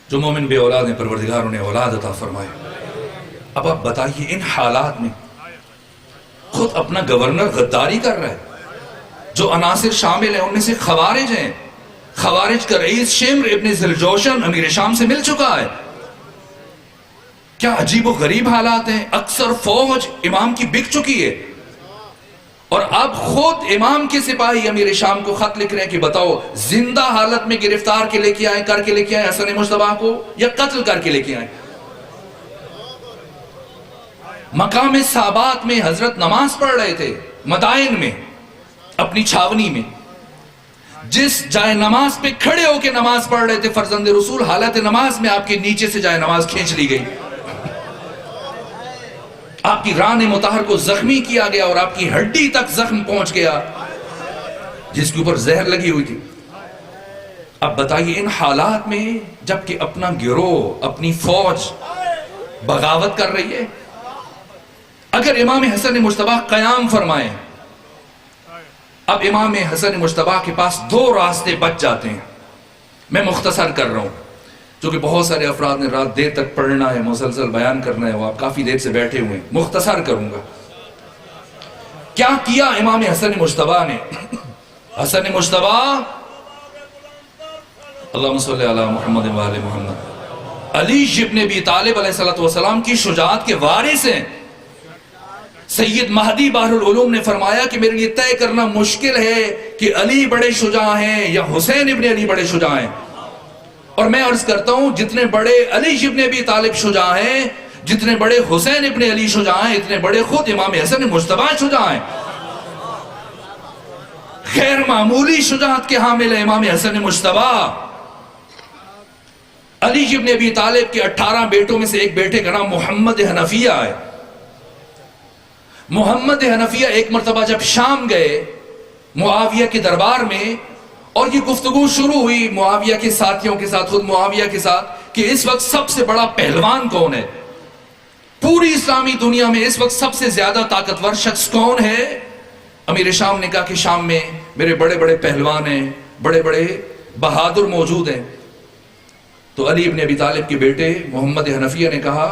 جو مومن بے اولاد ہیں پروردگار انہیں اولاد عطا فرمائے۔ اب آپ بتائیے، ان حالات میں خود اپنا گورنر غداری کر رہا ہے، جو عناصر شامل ہیں ان میں سے خوارج ہیں، خوارج کا رئیس شمر ابن ذوالجوشن امیر شام سے مل چکا ہے۔ کیا عجیب و غریب حالات ہیں، اکثر فوج امام کی بک چکی ہے، اور اب خود امام کے سپاہی امیر شام کو خط لکھ رہے ہیں کہ بتاؤ زندہ حالت میں گرفتار کے لے کے آئیں، کر کے لے کے آئیں حسن مجتبیٰ کو، یا قتل کر کے لے کے آئیں۔ مقام صابات میں حضرت نماز پڑھ رہے تھے، مدائن میں، اپنی چھاونی میں، جس جائے نماز پہ کھڑے ہو کے نماز پڑھ رہے تھے فرزند رسول، حالت نماز میں آپ کے نیچے سے جائے نماز کھینچ لی گئی، آپ کی ران مطہر کو زخمی کیا گیا، اور آپ کی ہڈی تک زخم پہنچ گیا جس کے اوپر زہر لگی ہوئی تھی۔ اب بتائیے ان حالات میں جبکہ اپنا گروہ، اپنی فوج بغاوت کر رہی ہے، اگر امام حسن مجتبیٰ قیام فرمائیں، اب امام حسن مجتبیٰ کے پاس 2 راستے بچ جاتے ہیں۔ میں مختصر کر رہا ہوں، چونکہ بہت سارے افراد نے رات دیر تک پڑھنا ہے، مسلسل بیان کرنا ہے، وہ آپ کافی دیر سے بیٹھے ہوئے ہیں، مختصر کروں گا۔ کیا کیا امام حسن مجتبیٰ نے؟ حسن مجتبیٰ، اللہم صلی علی محمد و آل محمد، علی ابن ابی طالب علیہ السلام کی شجاعت کے وارث ہیں۔ سید مہدی بحر العلوم نے فرمایا کہ میرے لیے طے کرنا مشکل ہے کہ علی بڑے شجاع ہیں یا حسین ابن علی بڑے شجاع ہیں، اور میں عرض کرتا ہوں جتنے بڑے علی ابن ابی طالب شجاع ہیں، جتنے بڑے حسین ابن علی شجاع ہیں، اتنے بڑے خود امام حسن مجتبیٰ شجاع ہیں۔ غیر معمولی شجاعت کے حامل ہے امام حسن مجتبیٰ۔ علی ابن ابی طالب کے 18 بیٹوں میں سے ایک بیٹے کا نام محمد حنفیہ ہے۔ محمد حنفیہ ایک مرتبہ جب شام گئے معاویہ کے دربار میں، اور یہ گفتگو شروع ہوئی معاویہ کے ساتھیوں کے ساتھ، خود معاویہ کے ساتھ، کہ اس وقت سب سے بڑا پہلوان کون ہے، پوری اسلامی دنیا میں اس وقت سب سے زیادہ طاقتور شخص کون ہے؟ امیر شام نے کہا کہ شام میں میرے بڑے بڑے پہلوان ہیں، بڑے بڑے بہادر موجود ہیں. تو علی ابن ابی طالب کے بیٹے محمد حنفیہ نے کہا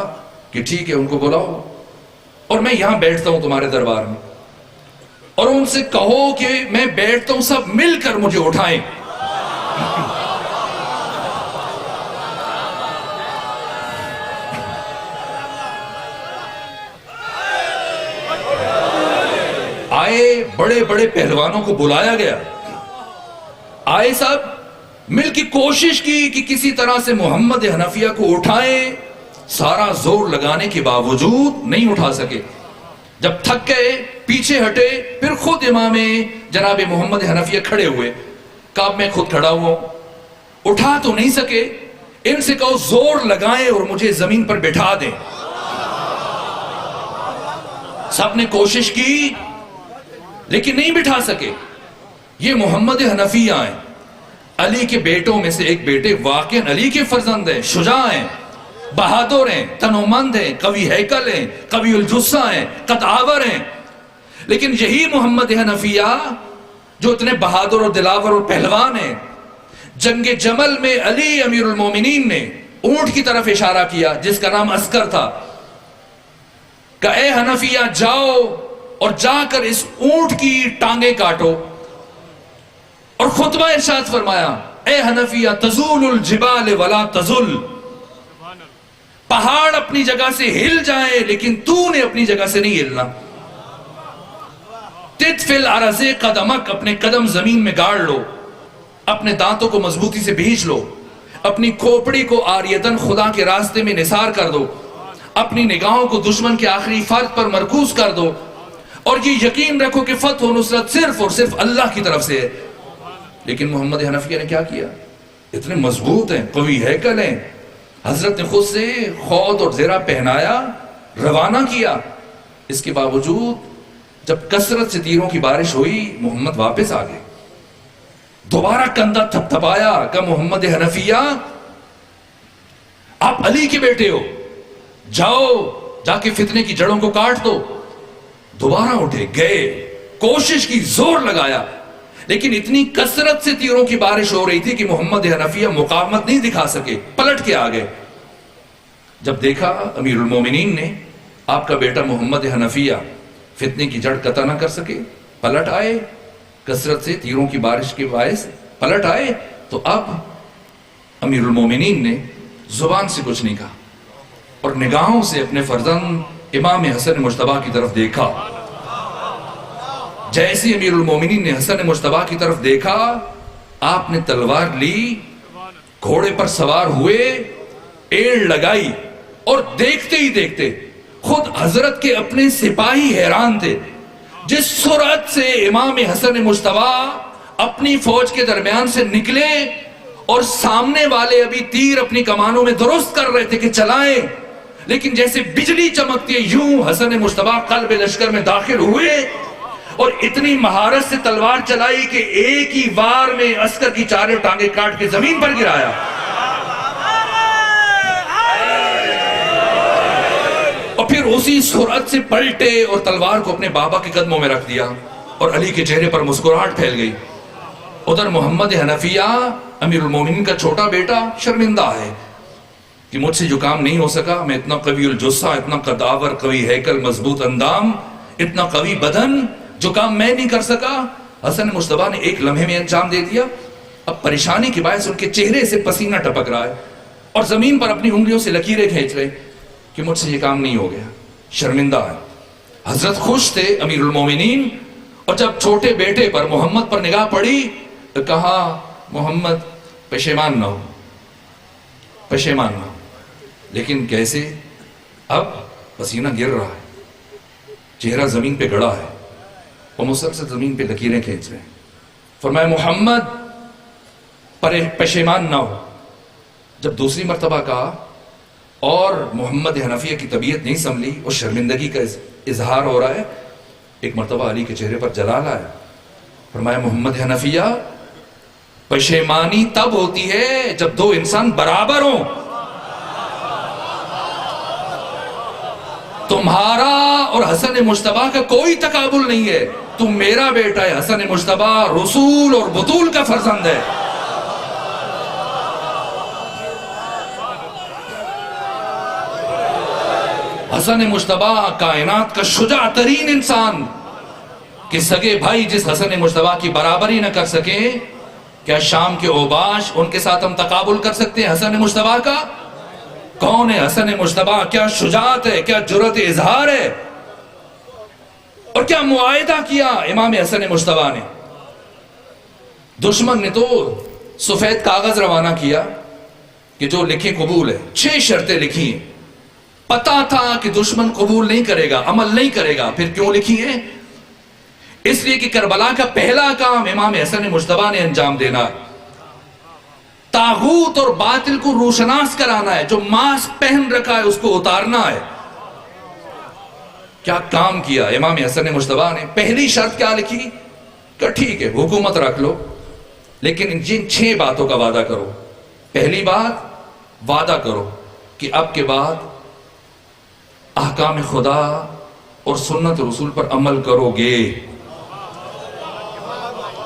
کہ ٹھیک ہے، ان کو بلاؤ اور میں یہاں بیٹھتا ہوں تمہارے دربار میں، اور ان سے کہو کہ میں بیٹھتا ہوں، سب مل کر مجھے اٹھائیں. آئے، بڑے بڑے پہلوانوں کو بلایا گیا، آئے سب مل کی کوشش کی کہ کسی طرح سے محمد حنفیہ کو اٹھائیں. سارا زور لگانے کے باوجود نہیں اٹھا سکے. جب تھک گئے پیچھے ہٹے، پھر خود امام جناب محمد حنفیہ کھڑے ہوئے. کہا میں خود کھڑا ہوا، اٹھا تو نہیں سکے، ان سے کہو زور لگائیں اور مجھے زمین پر بٹھا دیں. سب نے کوشش کی لیکن نہیں بٹھا سکے. یہ محمد حنفیہ ہیں، علی کے بیٹوں میں سے ایک بیٹے، واقعاً علی کے فرزند ہیں، شجاع ہیں، بہادر ہیں، تنومند ہیں، قوی ہیکل ہیں، قوی الجثہ ہیں، قدآور ہیں. لیکن یہی محمد حنفیہ جو اتنے بہادر اور دلاور اور پہلوان ہیں، جنگ جمل میں علی امیر المومنین نے اونٹ کی طرف اشارہ کیا جس کا نام عسکر تھا، کہ اے حنفیہ جاؤ اور جا کر اس اونٹ کی ٹانگیں کاٹو. اور خطبہ ارشاد فرمایا، اے حنفیہ تزول الجبال ولا تزل، پہاڑ اپنی جگہ سے ہل جائیں لیکن تو نے اپنی جگہ سے نہیں ہلنا. تدفل الارض قدمک، اپنے قدم زمین میں گاڑ لو، اپنے دانتوں کو مضبوطی سے بھیج لو، اپنی کھوپڑی کو عاریتاً خدا کے راستے میں نثار کر دو، اپنی نگاہوں کو دشمن کے آخری فرد پر مرکوز کر دو، اور یہ یقین رکھو کہ فتح و نصرت صرف اور صرف اللہ کی طرف سے ہے. لیکن محمد حنفیہ نے کیا کیا؟ اتنے مضبوط ہیں، قوی ہیکل ہیں، حضرت نے خود سے خود اور زرہ پہنایا، روانہ کیا. اس کے باوجود جب کثرت سے تیروں کی بارش ہوئی، محمد واپس آ گئے. دوبارہ کندھا تھپ تھپایا کہ محمد حنفیہ آپ علی کے بیٹے ہو، جاؤ جا کے فتنے کی جڑوں کو کاٹ دو. دوبارہ اٹھے، گئے، کوشش کی، زور لگایا، لیکن اتنی کثرت سے تیروں کی بارش ہو رہی تھی کہ محمد حنفیہ مقاومت نہیں دکھا سکے، پلٹ کے آ گئے. جب دیکھا امیر المومنین نے آپ کا بیٹا محمد حنفیہ فتنے کی جڑ قطع نہ کر سکے، پلٹ آئے، کثرت سے تیروں کی بارش کے باعث پلٹ آئے، تو اب امیر المومنین نے زبان سے کچھ نہیں کہا اور نگاہوں سے اپنے فرزند امام حسن مجتبیٰ کی طرف دیکھا. جیسے امیر المومنین نے حسن مجتبیٰ کی طرف دیکھا، آپ نے تلوار لی، گھوڑے پر سوار ہوئے، ایڑ لگائی، اور دیکھتے ہی دیکھتے خود حضرت کے اپنے سپاہی حیران تھے. جس سرعت سے امام حسن مجتبیٰ اپنی فوج کے درمیان سے نکلے اور سامنے والے ابھی تیر اپنی کمانوں میں درست کر رہے تھے کہ چلائیں، لیکن جیسے بجلی چمکتی ہے یوں حسن مجتبیٰ قلب لشکر میں داخل ہوئے اور اتنی مہارت سے تلوار چلائی کہ ایک ہی وار میں عسکر کی چاروں ٹانگیں کاٹ کے زمین پر گرایا. اور پھر اسی سرعت سے پلٹے اور تلوار کو اپنے بابا کے قدموں میں رکھ دیا اور علی کے چہرے پر مسکراہٹ پھیل گئی. ادھر محمد حنفیہ امیر المومنین کا چھوٹا بیٹا شرمندہ ہے کہ مجھ سے جو کام نہیں ہو سکا، میں اتنا قوی الجثہ، اتنا قدآور، قوی ہیکل، مضبوط اندام، اتنا قوی بدن، جو کام میں نہیں کر سکا حسن مجتبیٰ نے ایک لمحے میں انجام دے دیا. اب پریشانی کی باعث ان کے چہرے سے پسینہ ٹپک رہا ہے اور زمین پر اپنی انگلیوں سے لکیریں کھینچ رہے کہ مجھ سے یہ کام نہیں ہو گیا، شرمندہ ہے. حضرت خوش تھے امیر المومنین، اور جب چھوٹے بیٹے پر محمد پر نگاہ پڑی تو کہا محمد پشیمان نہ ہو، پشیمان نہ ہو. لیکن کیسے؟ اب پسینہ گر رہا ہے، چہرہ زمین پہ گڑا ہے اور مسلسل زمین پہ لکیریں کھینچ رہے ہیں. فرمایا محمد پشیمان نہ ہو. جب دوسری مرتبہ کہا اور محمد حنفیہ کی طبیعت نہیں سنبھلی اور شرمندگی کا اظہار ہو رہا ہے، ایک مرتبہ علی کے چہرے پر جلال آیا. فرمایا محمد حنفیہ پشیمانی تب ہوتی ہے جب دو انسان برابر ہوں. تمہارا اور حسن مجتبیٰ کا کوئی تقابل نہیں ہے. تم میرا بیٹا ہے. حسن مجتبیٰ رسول اور بطول کا فرزند ہے. حسن مجتبیٰ کائنات کا شجاع ترین انسان کہ سگے بھائی جس حسن مجتبیٰ کی برابری نہ کر سکے، کیا شام کے اوباش ان کے ساتھ ہم تقابل کر سکتے ہیں حسن مجتبیٰ کا؟ کون ہے حسن مجتبیٰ؟ کیا شجاعت ہے، کیا جرأت اظہار ہے، اور کیا معاہدہ کیا امام حسن مجتبیٰ نے. دشمن نے تو سفید کاغذ روانہ کیا کہ جو لکھے قبول ہے. 6 شرطیں لکھی ہیں. پتا تھا کہ دشمن قبول نہیں کرے گا، عمل نہیں کرے گا. پھر کیوں لکھی ہیں؟ اس لیے کہ کربلا کا پہلا کام امام حسن مجتبیٰ نے انجام دینا ہے. طاغوت اور باطل کو روشناس کرانا ہے. جو ماسک پہن رکھا ہے اس کو اتارنا ہے. کیا کام کیا امام حسن مجتبیٰ نے؟ پہلی شرط کیا لکھی کہ ٹھیک ہے حکومت رکھ لو، لیکن جن 6 باتوں کا وعدہ کرو. پہلی بات، وعدہ کرو کہ اب کے بعد احکام خدا اور سنت رسول پر عمل کرو گے.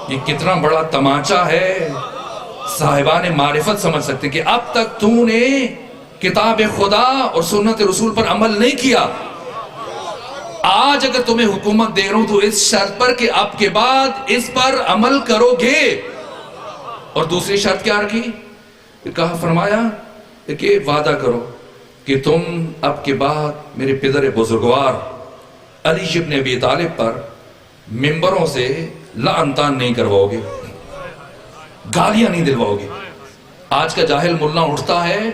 یہ کتنا بڑا تماچا ہے. صاحبان معرفت سمجھ سکتے کہ اب تک تو نے کتاب خدا اور سنت رسول پر عمل نہیں کیا. آج اگر تمہیں حکومت دے رہا ہوں تو اس شرط پر کہ اب کے بعد اس پر عمل کرو گے. اور دوسری شرط کیا رکھی؟ کہا فرمایا کہ وعدہ کرو کہ تم اب کے بعد میرے پدر بزرگوار علی ابن ابی طالب پر ممبروں سے لعن طعن نہیں کرواؤ گے، گالیاں نہیں دلواؤ گے. آج کا جاہل ملا اٹھتا ہے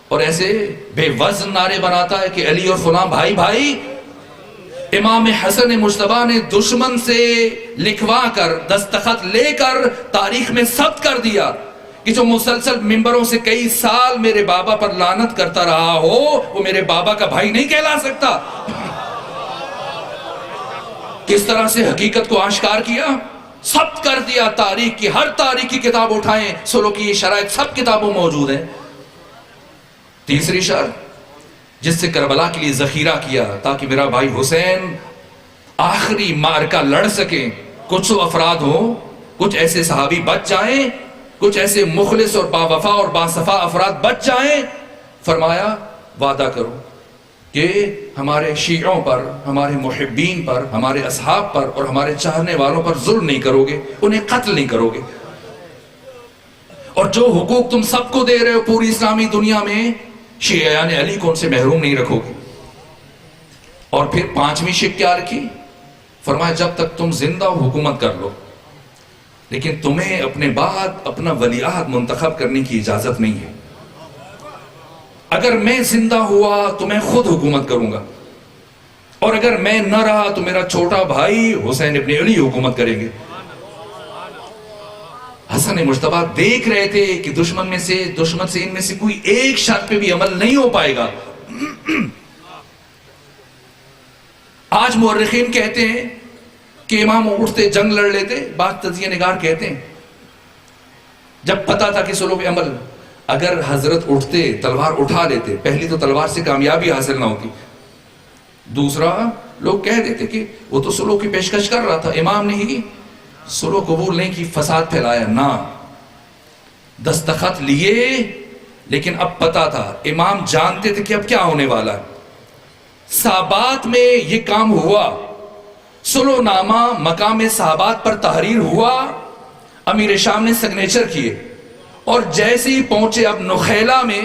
اور ایسے بے وزن نعرے بناتا ہے کہ علی اور فلاں بھائی بھائی. امام حسن مجتبیٰ نے دشمن سے لکھوا کر دستخط لے کر تاریخ میں ثبت کر دیا کہ جو مسلسل ممبروں سے کئی سال میرے بابا پر لعنت کرتا رہا ہو وہ میرے بابا کا بھائی نہیں کہلا سکتا. کس طرح سے حقیقت کو آشکار کیا، ثبت کر دیا. تاریخ کی ہر تاریخ کی کتاب اٹھائیں، سلوکی شرائط سب کتابوں موجود ہیں. تیسری شرط جس سے کربلا کے لیے ذخیرہ کیا تاکہ میرا بھائی حسین آخری معرکہ لڑ سکیں. کچھ سو افراد ہوں، کچھ ایسے صحابی بچ جائیں، کچھ ایسے مخلص اور باوفا اور باصفا افراد بچ جائیں. فرمایا وعدہ کرو کہ ہمارے شیعوں پر، ہمارے محبین پر، ہمارے اصحاب پر اور ہمارے چاہنے والوں پر ظلم نہیں کرو گے، انہیں قتل نہیں کرو گے، اور جو حقوق تم سب کو دے رہے ہو پوری اسلامی دنیا میں شیعیان علی کو ان سے محروم نہیں رکھو گے. اور پھر 5ویں شک کیا رکھی؟ فرمایا جب تک تم زندہ ہو حکومت کر لو، لیکن تمہیں اپنے بعد اپنا ولی عہد منتخب کرنے کی اجازت نہیں ہے. اگر میں زندہ ہوا تو میں خود حکومت کروں گا، اور اگر میں نہ رہا تو میرا چھوٹا بھائی حسین ابن علی حکومت کریں گے. حسن مجتبیٰ دیکھ رہے تھے کہ دشمن سے ان میں سے کوئی ایک شرط پہ بھی عمل نہیں ہو پائے گا. آج مورخین کہتے ہیں کہ امام اٹھتے جنگ لڑ لیتے. بعض تجزیہ نگار کہتے ہیں جب پتا تھا کہ سلو پہ عمل، اگر حضرت اٹھتے تلوار اٹھا لیتے، پہلی تو تلوار سے کامیابی حاصل نہ ہوتی، دوسرا لوگ کہہ دیتے کہ وہ تو سلو کی پیشکش کر رہا تھا، امام نے ہی سلو قبول نہیں کی، فساد پھیلایا. نہ، دستخط لیے، لیکن اب پتا تھا، امام جانتے تھے کہ اب کیا ہونے والا ہے. صحابات میں یہ کام ہوا، سلو نامہ مقام صحابات پر تحریر ہوا، امیر شام نے سگنیچر کیے، اور جیسے ہی پہنچے اب نخیلہ میں،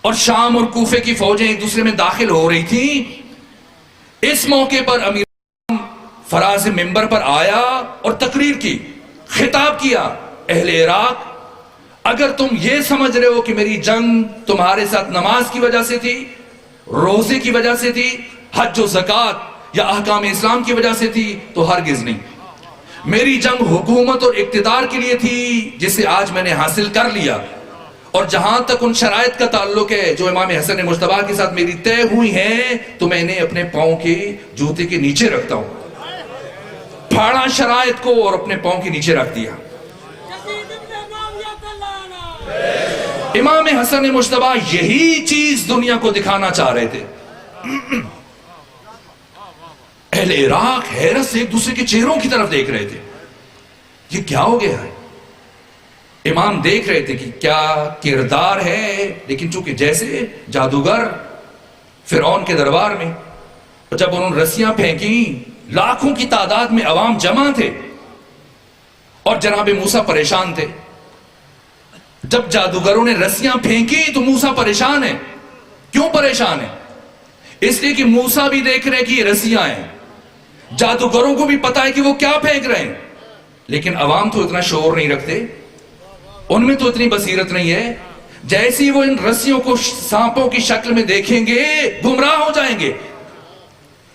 اور شام اور کوفے کی فوجیں ایک دوسرے میں داخل ہو رہی تھیں. اس موقع پر امیر فراز ممبر پر آیا اور تقریر کی، خطاب کیا، اہل عراق اگر تم یہ سمجھ رہے ہو کہ میری جنگ تمہارے ساتھ نماز کی وجہ سے تھی، روزے کی وجہ سے تھی، حج و زکوٰۃ یا احکام اسلام کی وجہ سے تھی، تو ہرگز نہیں. میری جنگ حکومت اور اقتدار کے لیے تھی جسے آج میں نے حاصل کر لیا. اور جہاں تک ان شرائط کا تعلق ہے جو امام حسن مجتبیٰ کے ساتھ میری طے ہوئی ہیں، تو میں انہیں اپنے پاؤں کے جوتے کے نیچے رکھتا ہوں. پھاڑا شرائط کو اور اپنے پاؤں کے نیچے رکھ دیا. امام حسن مجتبیٰ یہی چیز دنیا کو دکھانا چاہ رہے تھے. اہل عراق حیرت سے ایک دوسرے کے چہروں کی طرف دیکھ رہے تھے، یہ کیا ہو گیا ہے؟ امام دیکھ رہے تھے کہ کیا کردار ہے، لیکن چونکہ جیسے جادوگر فرعون کے دربار میں جب انہوں نے رسیاں پھینکی، لاکھوں کی تعداد میں عوام جمع تھے اور جناب موسیٰ پریشان تھے۔ جب جادوگروں نے رسیاں پھینکی تو موسیٰ پریشان ہے۔ کیوں پریشان ہے؟ اس لیے کہ موسیٰ بھی دیکھ رہے کہ یہ رسیاں ہیں، جادوگروں کو بھی پتا ہے کہ وہ کیا پھینک رہے ہیں، لیکن عوام تو اتنا شعور نہیں رکھتے، ان میں تو اتنی بصیرت نہیں ہے۔ جیسی وہ ان رسیوں کو سانپوں کی شکل میں دیکھیں گے گمراہ ہو جائیں گے۔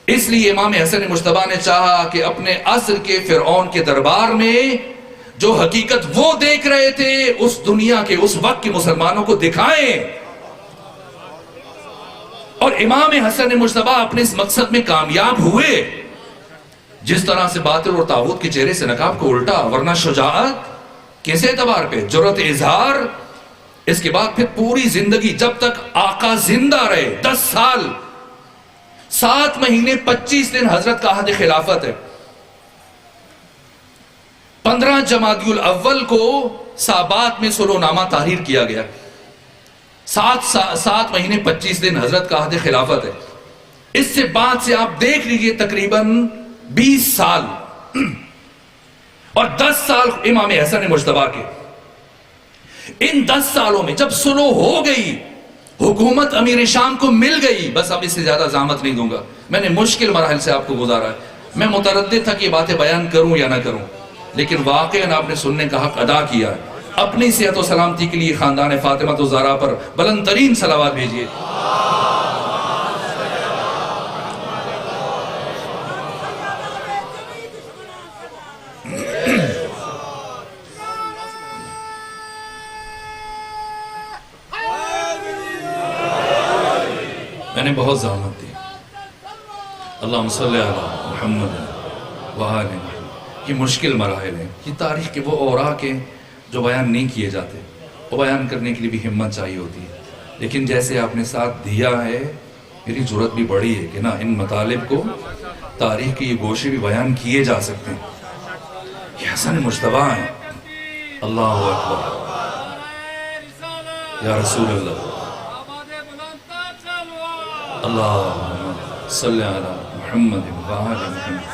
اس لیے امام حسن مجتبیٰ نے چاہا کہ اپنے عصر کے فرعون کے دربار میں جو حقیقت وہ دیکھ رہے تھے اس دنیا کے اس وقت کے مسلمانوں کو دکھائیں، اور امام حسن مجتبیٰ اپنے اس مقصد میں کامیاب ہوئے۔ جس طرح سے باطل اور طاغوت کے چہرے سے نقاب کو الٹا، ورنہ شجاعت کس اعتبار پہ، جرأت اظہار، اس کے بعد پھر پوری زندگی جب تک آقا زندہ رہے، 10 سال 7 مہینے 25 دن حضرت کا عہد خلافت ہے۔ 15 جمادی الاول کو سابات میں سلو نامہ تحریر کیا گیا، 7 مہینے 25 دن حضرت کا عہد خلافت ہے۔ اس سے بعد سے آپ دیکھ لیجئے تقریباً 20 سال اور 10 سال امام حسن مجتبیٰ کے۔ ان 10 سالوں میں جب سلو ہو گئی، حکومت امیر شام کو مل گئی، بس اب اس سے زیادہ زحمت نہیں دوں گا، میں نے مشکل مراحل سے آپ کو گزارا ہے، میں متردد تھا کہ یہ باتیں بیان کروں یا نہ کروں، لیکن واقعاً آپ نے سننے کا حق ادا کیا ہے۔ اپنی صحت و سلامتی کے لیے خاندان فاطمہ الزہرا پر بلند ترین صلوات بھیجیے۔ میں نے بہت زحمت دی، اللہم صلی علی محمد وآل محمد۔ یہ مشکل مراحل ہیں، یہ تاریخ کے وہ اوراق ہیں جو بیان نہیں کیے جاتے، وہ بیان کرنے کے لیے بھی ہمت چاہیے ہوتی ہے، لیکن جیسے آپ نے ساتھ دیا ہے، میری ضرورت بھی بڑی ہے کہ نا ان مطالب کو تاریخ کے یہ گوشے بھی بیان کیے جا سکتے ہیں۔ یہ حسن مجتبیٰ ہیں، اللہ اکبر یا رسول اللہ، اللہم صلی علی محمد وآل محمد،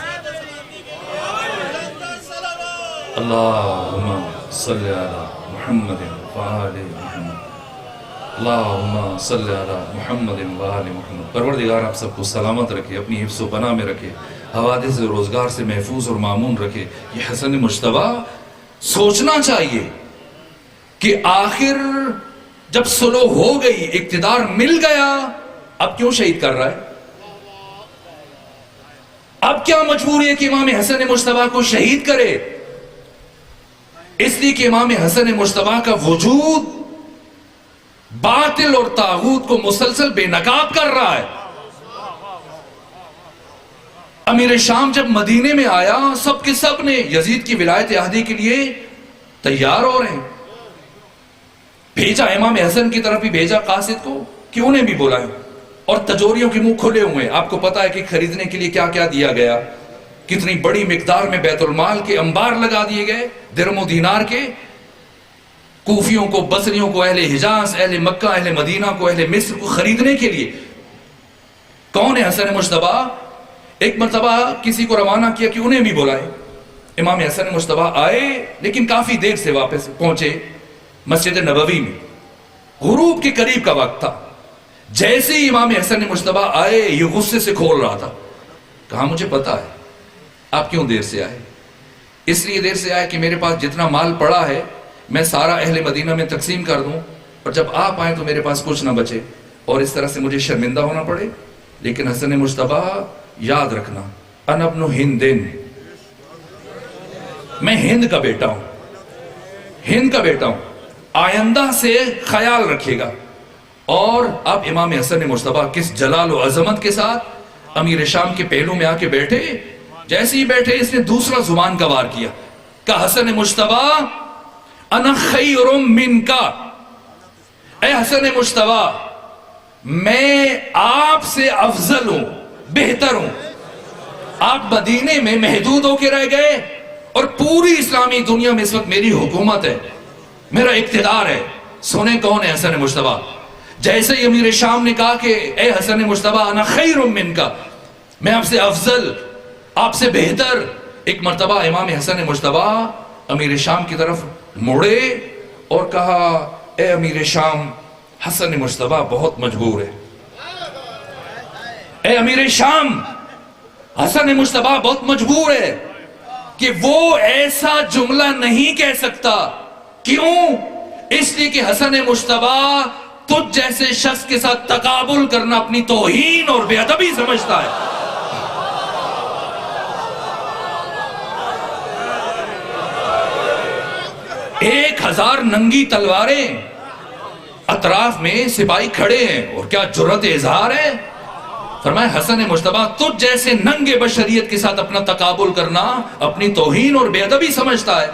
اللہم صلی علی محمد وآل محمد، اللہم صلی علی محمد وآل محمد۔ پروردگار آپ سب کو سلامت رکھے، اپنی حفظ و پناہ میں رکھے، حوادث روزگار سے محفوظ اور معمون رکھے۔ یہ حسن مجتبیٰ سوچنا چاہیے کہ آخر جب سلو ہو گئی، اقتدار مل گیا، اب کیوں شہید کر رہا ہے؟ اب کیا مجبوری ہے کہ امام حسن مجتبیٰ کو شہید کرے؟ اس لیے کہ امام حسن مجتبیٰ کا وجود باطل اور طاغوت کو مسلسل بے نقاب کر رہا ہے۔ امیر شام جب مدینے میں آیا، سب کے سب نے یزید کی ولایت عہدی کے لیے تیار ہو رہے ہیں۔ بھیجا امام حسن کی طرف بھی بھیجا قاصد کو کہ انہیں بھی بلائیں، اور تجوریوں کے منہ کھلے ہوئے۔ آپ کو پتا ہے کہ خریدنے کے لیے کیا کیا دیا گیا، کتنی بڑی مقدار میں بیت المال کے انبار لگا دیے گئے، درم و دینار کے، کوفیوں کو، بصریوں کو، اہل حجاز، اہل مکہ، اہل مدینہ کو، اہل مصر کو خریدنے کے لیے۔ کون ہے حسن مجتبیٰ؟ ایک مرتبہ کسی کو روانہ کیا کہ انہیں بھی بلائے۔ امام حسن مجتبیٰ آئے، لیکن کافی دیر سے واپس پہنچے مسجد نبوی میں، غروب کے قریب کا وقت تھا۔ جیسے ہی امام حسن مجتبیٰ آئے، یہ غصے سے کھول رہا تھا، کہا مجھے پتا ہے آپ کیوں دیر سے آئے، اس لیے دیر سے آئے کہ میرے پاس جتنا مال پڑا ہے میں سارا اہل مدینہ میں تقسیم کر دوں، اور جب آپ آئیں تو میرے پاس کچھ نہ بچے اور اس طرح سے مجھے شرمندہ ہونا پڑے۔ لیکن حسن مجتبیٰ یاد رکھنا، انا ابن ہندن، میں ہند کا بیٹا ہوں، ہند کا بیٹا ہوں، آئندہ سے خیال رکھے گا۔ اور اب امام حسن مجتبیٰ کس جلال و عظمت کے ساتھ امیر شام کے پہلو میں آ کے بیٹھے، جیسے ہی بیٹھے اس نے دوسرا زبان کا وار کیا، کہا حسن مجتبیٰ انا خیر منکا، اے حسن مجتبیٰ میں آپ سے افضل ہوں، بہتر ہوں، آپ مدینے میں محدود ہو کے رہ گئے اور پوری اسلامی دنیا میں اس وقت میری حکومت ہے، میرا اقتدار ہے۔ سنیں کون ہے حسن مجتبیٰ؟ جیسے ہی امیر شام نے کہا کہ اے حسن مجتبیٰ انا خیر منک، میں آپ سے افضل، آپ سے بہتر، ایک مرتبہ امام حسن مجتبیٰ امیر شام کی طرف مڑے اور کہا اے امیر شام، حسن مجتبیٰ بہت مجبور ہے۔ اے امیر شام، حسن مجتبیٰ بہت مجبور ہے کہ وہ ایسا جملہ نہیں کہہ سکتا۔ کیوں؟ اس لیے کہ حسن مجتبیٰ تجھ جیسے شخص کے ساتھ تقابل کرنا اپنی توہین اور بے ادبی سمجھتا ہے۔ ایک 1000 ننگی تلواریں، اطراف میں سپاہی کھڑے ہیں، اور کیا جرأت اظہار ہے۔ فرمایا حسن مجتبیٰ تجھ جیسے ننگے بشریت کے ساتھ اپنا تقابل کرنا اپنی توہین اور بے ادبی سمجھتا ہے۔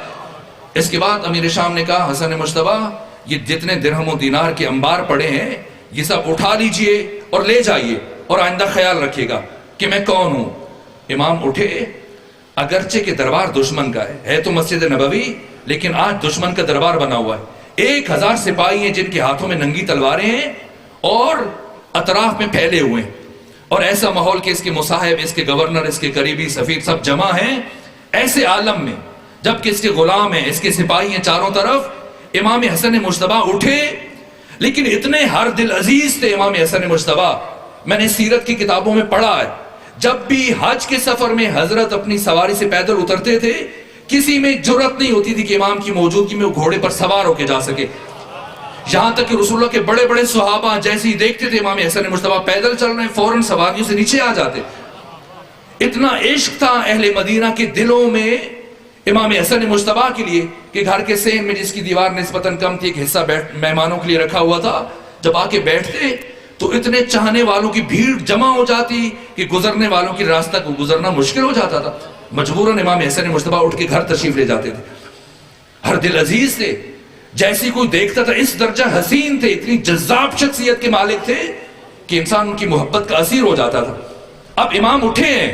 اس کے بعد امیر شام نے کہا حسن مجتبیٰ یہ جتنے درہم و دینار کے انبار پڑے ہیں یہ سب اٹھا لیجئے اور لے جائیے، اور آئندہ خیال رکھیے گا کہ میں کون ہوں۔ امام اٹھے، اگرچہ کہ دربار دشمن کا ہے تو مسجد نبوی، لیکن آج دشمن کا دربار بنا ہوا ہے۔ 1000 سپاہی ہیں جن کے ہاتھوں میں ننگی تلواریں ہیں اور اطراف میں پھیلے ہوئے ہیں، اور ایسا ماحول کہ اس کے مصاحب، اس کے گورنر، اس کے قریبی سفیر سب جمع ہیں۔ ایسے عالم میں جبکہ اس کے غلام ہیں، اس کے سپاہی ہیں چاروں طرف، امام حسن مجتبیٰ اٹھے، لیکن اتنے ہر دل عزیز تھے امام حسن مجتبیٰ۔ میں نے سیرت کی کتابوں میں پڑھا ہے، جب بھی حج کے سفر میں حضرت اپنی سواری سے پیدل اترتے تھے، کسی میں جرأت نہیں ہوتی تھی کہ امام کی موجودگی میں وہ گھوڑے پر سوار ہو کے جا سکے۔ یہاں تک کہ رسول اللہ کے بڑے بڑے صحابہ جیسے ہی دیکھتے تھے امام حسن مجتبیٰ پیدل چل رہے ہیں، فوراً سواریوں سے نیچے آ جاتے۔ اتنا عشق تھا اہل مدینہ کے دلوں میں امام حسن مجتبیٰ کے لیے کہ گھر کے سین میں جس کی دیوار نسبتاً کم تھی، ایک حصہ مہمانوں کے لیے رکھا ہوا تھا، جب آ کے بیٹھتے تو اتنے چاہنے والوں کی بھیڑ جمع ہو جاتی کہ گزرنے والوں کی راستہ کو گزرنا مشکل ہو جاتا تھا۔ مجبوراً امام حسن مجتبیٰ اٹھ کے گھر تشریف لے جاتے تھے۔ ہر دل عزیز تھے، جیسی کوئی دیکھتا تھا اس درجہ حسین تھے، اتنی جذاب شخصیت کے مالک تھے کہ انسان ان کی محبت کا اسیر ہو جاتا تھا۔ اب امام اٹھے ہیں،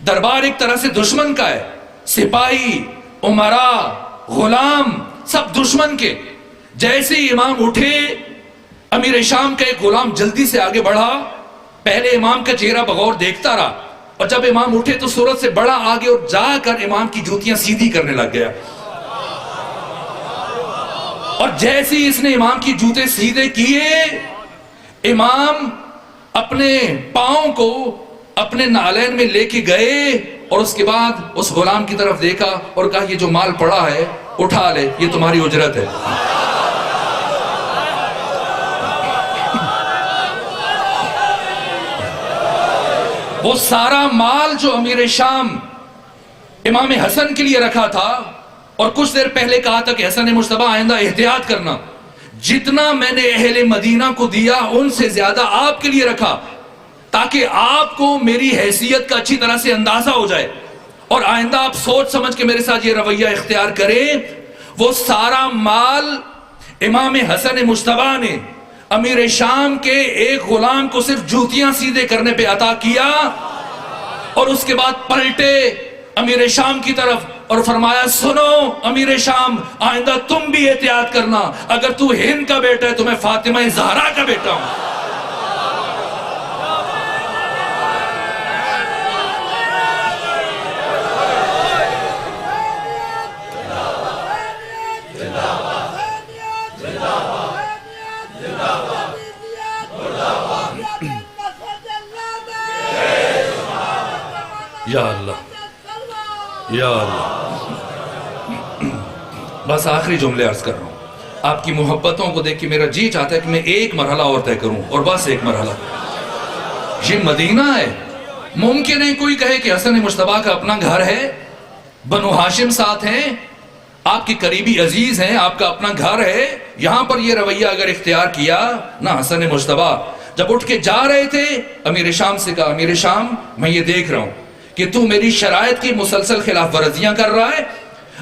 دربار ایک طرح سے دشمن کا ہے، سپاہی، امراء، غلام سب دشمن کے۔ جیسے ہی امام اٹھے، امیر شام کا ایک غلام جلدی سے آگے بڑھا، پہلے امام کا چہرہ بغور دیکھتا رہا، اور جب امام اٹھے تو صورت سے بڑا آگے اور جا کر امام کی جوتیاں سیدھی کرنے لگ گیا۔ اور جیسے ہی اس نے امام کی جوتے سیدھے کیے، امام اپنے پاؤں کو اپنے نالین میں لے کے گئے، اور اس کے بعد اس غلام کی طرف دیکھا اور کہا یہ جو مال پڑا ہے اٹھا لے، یہ تمہاری اجرت ہے۔ وہ سارا مال جو امیر شام امام حسن کے لیے رکھا تھا، اور کچھ دیر پہلے کہا تھا کہ حسن مجتبیٰ آئندہ احتیاط کرنا، جتنا میں نے اہل مدینہ کو دیا ان سے زیادہ آپ کے لیے رکھا، تاکہ آپ کو میری حیثیت کا اچھی طرح سے اندازہ ہو جائے، اور آئندہ آپ سوچ سمجھ کے میرے ساتھ یہ رویہ اختیار کریں۔ وہ سارا مال امام حسن مجتبیٰ نے امیر شام کے ایک غلام کو صرف جوتیاں سیدھے کرنے پہ عطا کیا، اور اس کے بعد پلٹے امیر شام کی طرف اور فرمایا سنو امیر شام، آئندہ تم بھی احتیاط کرنا، اگر تو ہند کا بیٹا ہے تو میں فاطمہ زہرا کا بیٹا ہوں۔ یا اللہ یا اللہ، بس آخری جملے عرض کر رہا ہوں۔ آپ کی محبتوں کو دیکھ کے میرا جی چاہتا ہے کہ میں ایک مرحلہ اور طے کروں، اور بس ایک مرحلہ۔ یہ مدینہ ہے، ممکن ہے کوئی کہے کہ حسن مجتبیٰ کا اپنا گھر ہے، بنو ہاشم ساتھ ہیں، آپ کے قریبی عزیز ہیں، آپ کا اپنا گھر ہے، یہاں پر یہ رویہ اگر اختیار کیا نہ۔ حسن مجتبیٰ جب اٹھ کے جا رہے تھے، امیر شام سے کہا امیر شام میں یہ دیکھ رہا ہوں کہ تو میری شرائط کی مسلسل خلاف ورزیاں کر رہا ہے،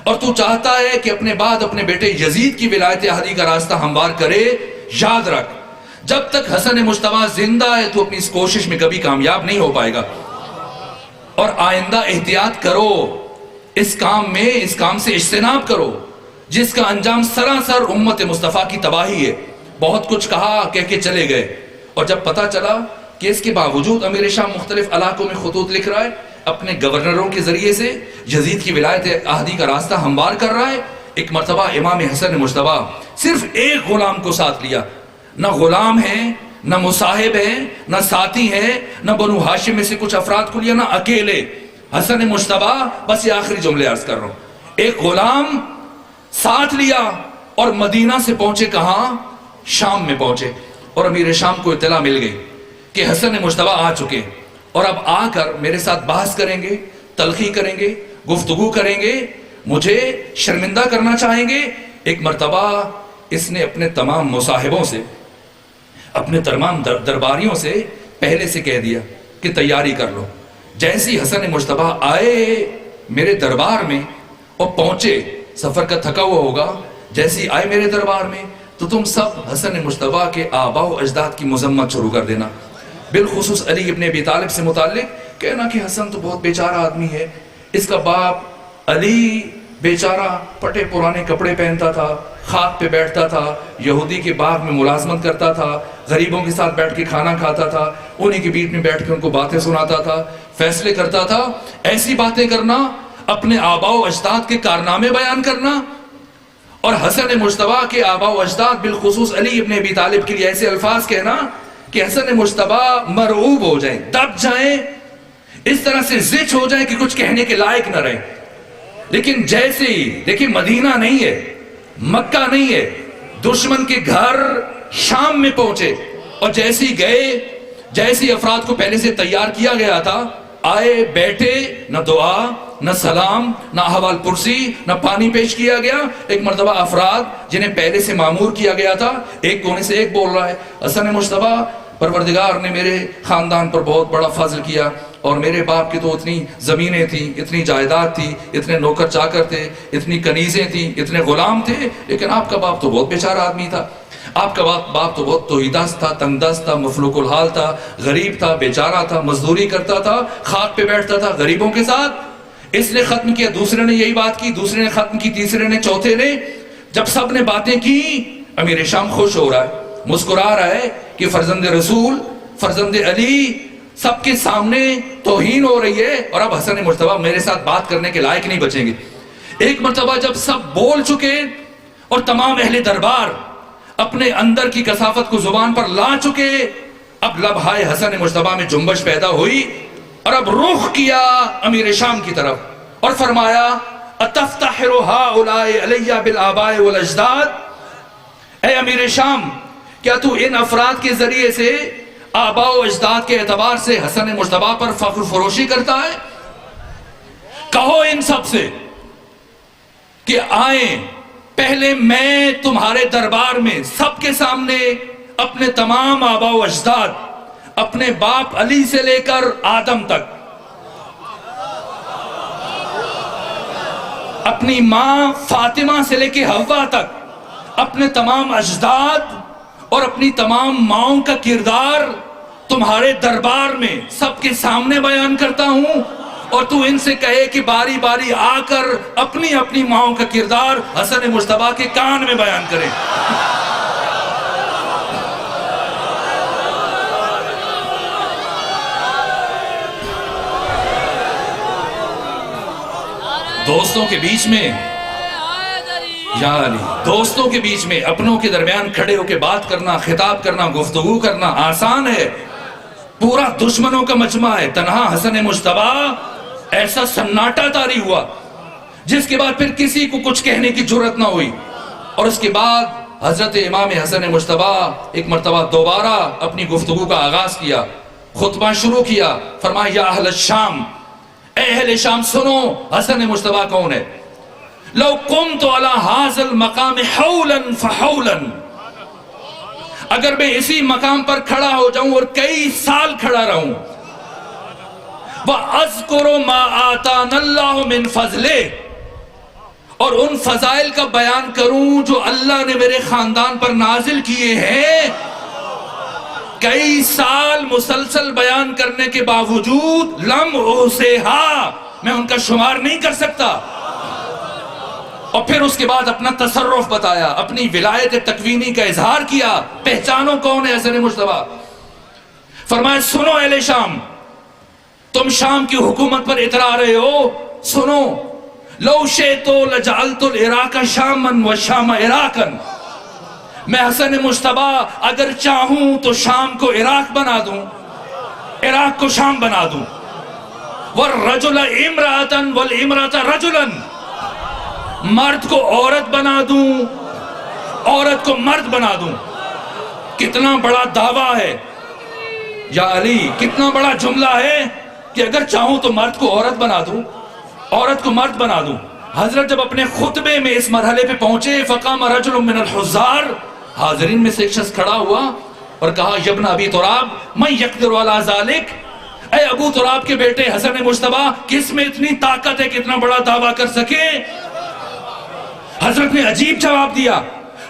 اور تو چاہتا ہے کہ اپنے بعد اپنے بیٹے یزید کی ولایت احدی کا راستہ ہموار کرے۔ یاد رکھ جب تک حسن مجتبیٰ زندہ ہے تو اپنی اس کوشش میں کبھی کامیاب نہیں ہو پائے گا۔ اور آئندہ احتیاط کرو، اس کام سے اجتناب کرو جس کا انجام سراسر امت مصطفیٰ کی تباہی ہے۔ بہت کچھ کہا، کہہ کے چلے گئے، اور جب پتہ چلا کہ اس کے باوجود امیر شام مختلف علاقوں میں خطوط لکھ رہا ہے، اپنے گورنروں کے ذریعے سے یزید کی ولایت عہدی کا راستہ ہموار کر رہا ہے، ایک مرتبہ امام حسن مجتبیٰ صرف ایک غلام کو ساتھ لیا، نہ غلام ہے، نہ مصاحب ہے، نہ ساتھی ہے، نہ بنو ہاشم میں سے کچھ افراد کو لیا، نہ اکیلے حسن مجتبیٰ۔ بس یہ آخری جملے عرض کر رہا ہوں، ایک غلام ساتھ لیا اور مدینہ سے پہنچے کہاں؟ شام میں پہنچے، اور امیر شام کو اطلاع مل گئی کہ حسن مجتبیٰ آ چکے، اور اب آ کر میرے ساتھ بحث کریں گے، تلخی کریں گے، گفتگو کریں گے، مجھے شرمندہ کرنا چاہیں گے۔ ایک مرتبہ اس نے اپنے تمام مصاحبوں سے، اپنے تمام درباریوں سے پہلے سے کہہ دیا کہ تیاری کر لو، جیسی حسن مجتبیٰ آئے میرے دربار میں اور پہنچے، سفر کا تھکا ہوا ہوگا، جیسی آئے میرے دربار میں تو تم سب حسن مجتبیٰ کے آباء و اجداد کی مذمت شروع کر دینا، بالخصوص علی ابن ابی طالب سے متعلق کہنا کہ حسن تو بہت بیچارہ آدمی ہے، اس کا باپ علی بیچارہ پٹے پرانے کپڑے پہنتا تھا، خاک پہ بیٹھتا تھا، یہودی کے باغ میں ملازمت کرتا تھا، غریبوں کے ساتھ بیٹھ کے کھانا کھاتا تھا، انہی کے بیچ میں بیٹھ کے ان کو باتیں سناتا تھا، فیصلے کرتا تھا۔ ایسی باتیں کرنا، اپنے آباء و اجداد کے کارنامے بیان کرنا، اور حسن مجتبیٰ کے آباء و اجداد بالخصوص علی ابن ابی طالب کے لیے ایسے الفاظ کہنا کہ حسن مجتبیٰ مرعوب ہو جائیں، دب جائیں، اس طرح سے زچ ہو جائیں کہ کچھ کہنے کے لائق نہ رہیں۔ لیکن جیسے ہی دیکھیں، مدینہ نہیں ہے، مکہ نہیں ہے، دشمن کے گھر شام میں پہنچے، اور جیسے ہی گئے، جیسے افراد کو پہلے سے تیار کیا گیا تھا، آئے بیٹھے، نہ دعا، نہ سلام، نہ احوال پرسی، نہ پانی پیش کیا گیا۔ ایک مرتبہ افراد جنہیں پہلے سے معمور کیا گیا تھا، ایک کونے سے ایک بول رہا ہے، حسن مجتبیٰ، پروردگار نے میرے خاندان پر بہت بڑا فضل کیا، اور میرے باپ کی تو اتنی زمینیں تھیں، اتنی جائیداد تھی، اتنے نوکر چاکر تھے، اتنی کنیزیں تھیں، اتنے غلام تھے، لیکن آپ کا باپ تو بہت بیچارہ آدمی تھا، آپ کا باپ تو بہت توحیدست تھا، تنگ دست تھا، مفلوک الحال تھا، غریب تھا، بیچارہ تھا، مزدوری کرتا تھا، خاک پہ بیٹھتا تھا غریبوں کے ساتھ۔ اس نے ختم کیا، دوسرے نے یہی بات کی، دوسرے نے ختم کی، تیسرے نے، چوتھے نے۔ جب سب نے باتیں کی، امیر شام خوش ہو رہا ہے، مسکرا رہا ہے کہ فرزند رسول، فرزند علی، سب کے سامنے توہین ہو رہی ہے، اور اب حسن مجتبیٰ میرے ساتھ بات کرنے کے لائق نہیں بچیں گے۔ ایک مرتبہ جب سب بول چکے اور تمام اہل دربار اپنے اندر کی کثافت کو زبان پر لا چکے، اب لبہائے حسن مجتبیٰ میں جنبش پیدا ہوئی، اور اب رخ کیا امیر شام کی طرف اور فرمایا، اتفتخر ہؤلاء علی بالآباء والاجداد، اے امیر شام، کیا تو ان افراد کے ذریعے سے آباء و اجداد کے اعتبار سے حسن مجتبیٰ پر فخر فروشی کرتا ہے؟ کہو ان سب سے کہ آئیں، پہلے میں تمہارے دربار میں سب کے سامنے اپنے تمام آباء و اجداد، اپنے باپ علی سے لے کر آدم تک، اپنی ماں فاطمہ سے لے کے حوا تک، اپنے تمام اجداد اور اپنی تمام ماؤں کا کردار تمہارے دربار میں سب کے سامنے بیان کرتا ہوں، اور تو ان سے کہے کہ باری باری آ کر اپنی اپنی ماؤں کا کردار حسن مجتبیٰ کے کان میں بیان کریں۔ دوستوں کے بیچ میں، یا علی، دوستوں کے بیچ میں اپنوں کے درمیان کھڑے ہو کے بات کرنا، خطاب کرنا، گفتگو کرنا آسان ہے، پورا دشمنوں کا مجمع ہے، تنہا حسن مجتبیٰ ایسا سناٹا طاری ہوا جس کے بعد پھر کسی کو کچھ کہنے کی جرت نہ ہوئی۔ اور اس کے بعد حضرت امام حسن مجتبیٰ ایک مرتبہ دوبارہ اپنی گفتگو کا آغاز کیا، خطبہ شروع کیا، فرمایا، یا اہل الشام، اے اہل شام سنو، حسن مجتبیٰ کون ہے؟ لو قمت علی ھذا المقام حولا فحولا، اگر میں اسی مقام پر کھڑا ہو جاؤں اور کئی سال کھڑا رہوں، وَأَذْكُرُ مَا آتَانَ اللَّهُ مِنْ فَضْلِهِ، اور ان فضائل کا بیان کروں جو اللہ نے میرے خاندان پر نازل کیے ہیں، کئی سال مسلسل بیان کرنے کے باوجود لم احصیہا، میں ان کا شمار نہیں کر سکتا. اور پھر اس کے بعد اپنا تصرف بتایا، اپنی ولایت تکوینی کا اظہار کیا. پہچانو کون ہے حسن مجتبیٰ. فرمایا سنو اہل شام، تم شام کی حکومت پر اترا رہے ہو، سنو. لو شئت لجعلت العراق شاما والشام عراقا، میں حسن مجتبیٰ اگر چاہوں تو شام کو عراق بنا دوں، عراق کو شام بنا دوں. والرجل امرأة والامرأة رجلا، مرد کو عورت بنا دوں، عورت کو مرد بنا دوں. کتنا بڑا دعویٰ ہے یا علی، کتنا بڑا جملہ ہے کہ اگر چاہوں تو مرد کو عورت بنا دوں، عورت کو مرد بنا دوں. حضرت جب اپنے خطبے میں اس مرحلے پہ پہنچے، فقام رجل من الحضار، حاضرین میں سے ایک شخص کھڑا ہوا اور کہا یا ابن ابی تراب من یقدر علی ذالک، اے ابو تراب کے بیٹے حسن مجتبیٰ، کس میں اتنی طاقت ہے کہ اتنا بڑا دعویٰ کر سکے؟ حضرت نے عجیب جواب دیا.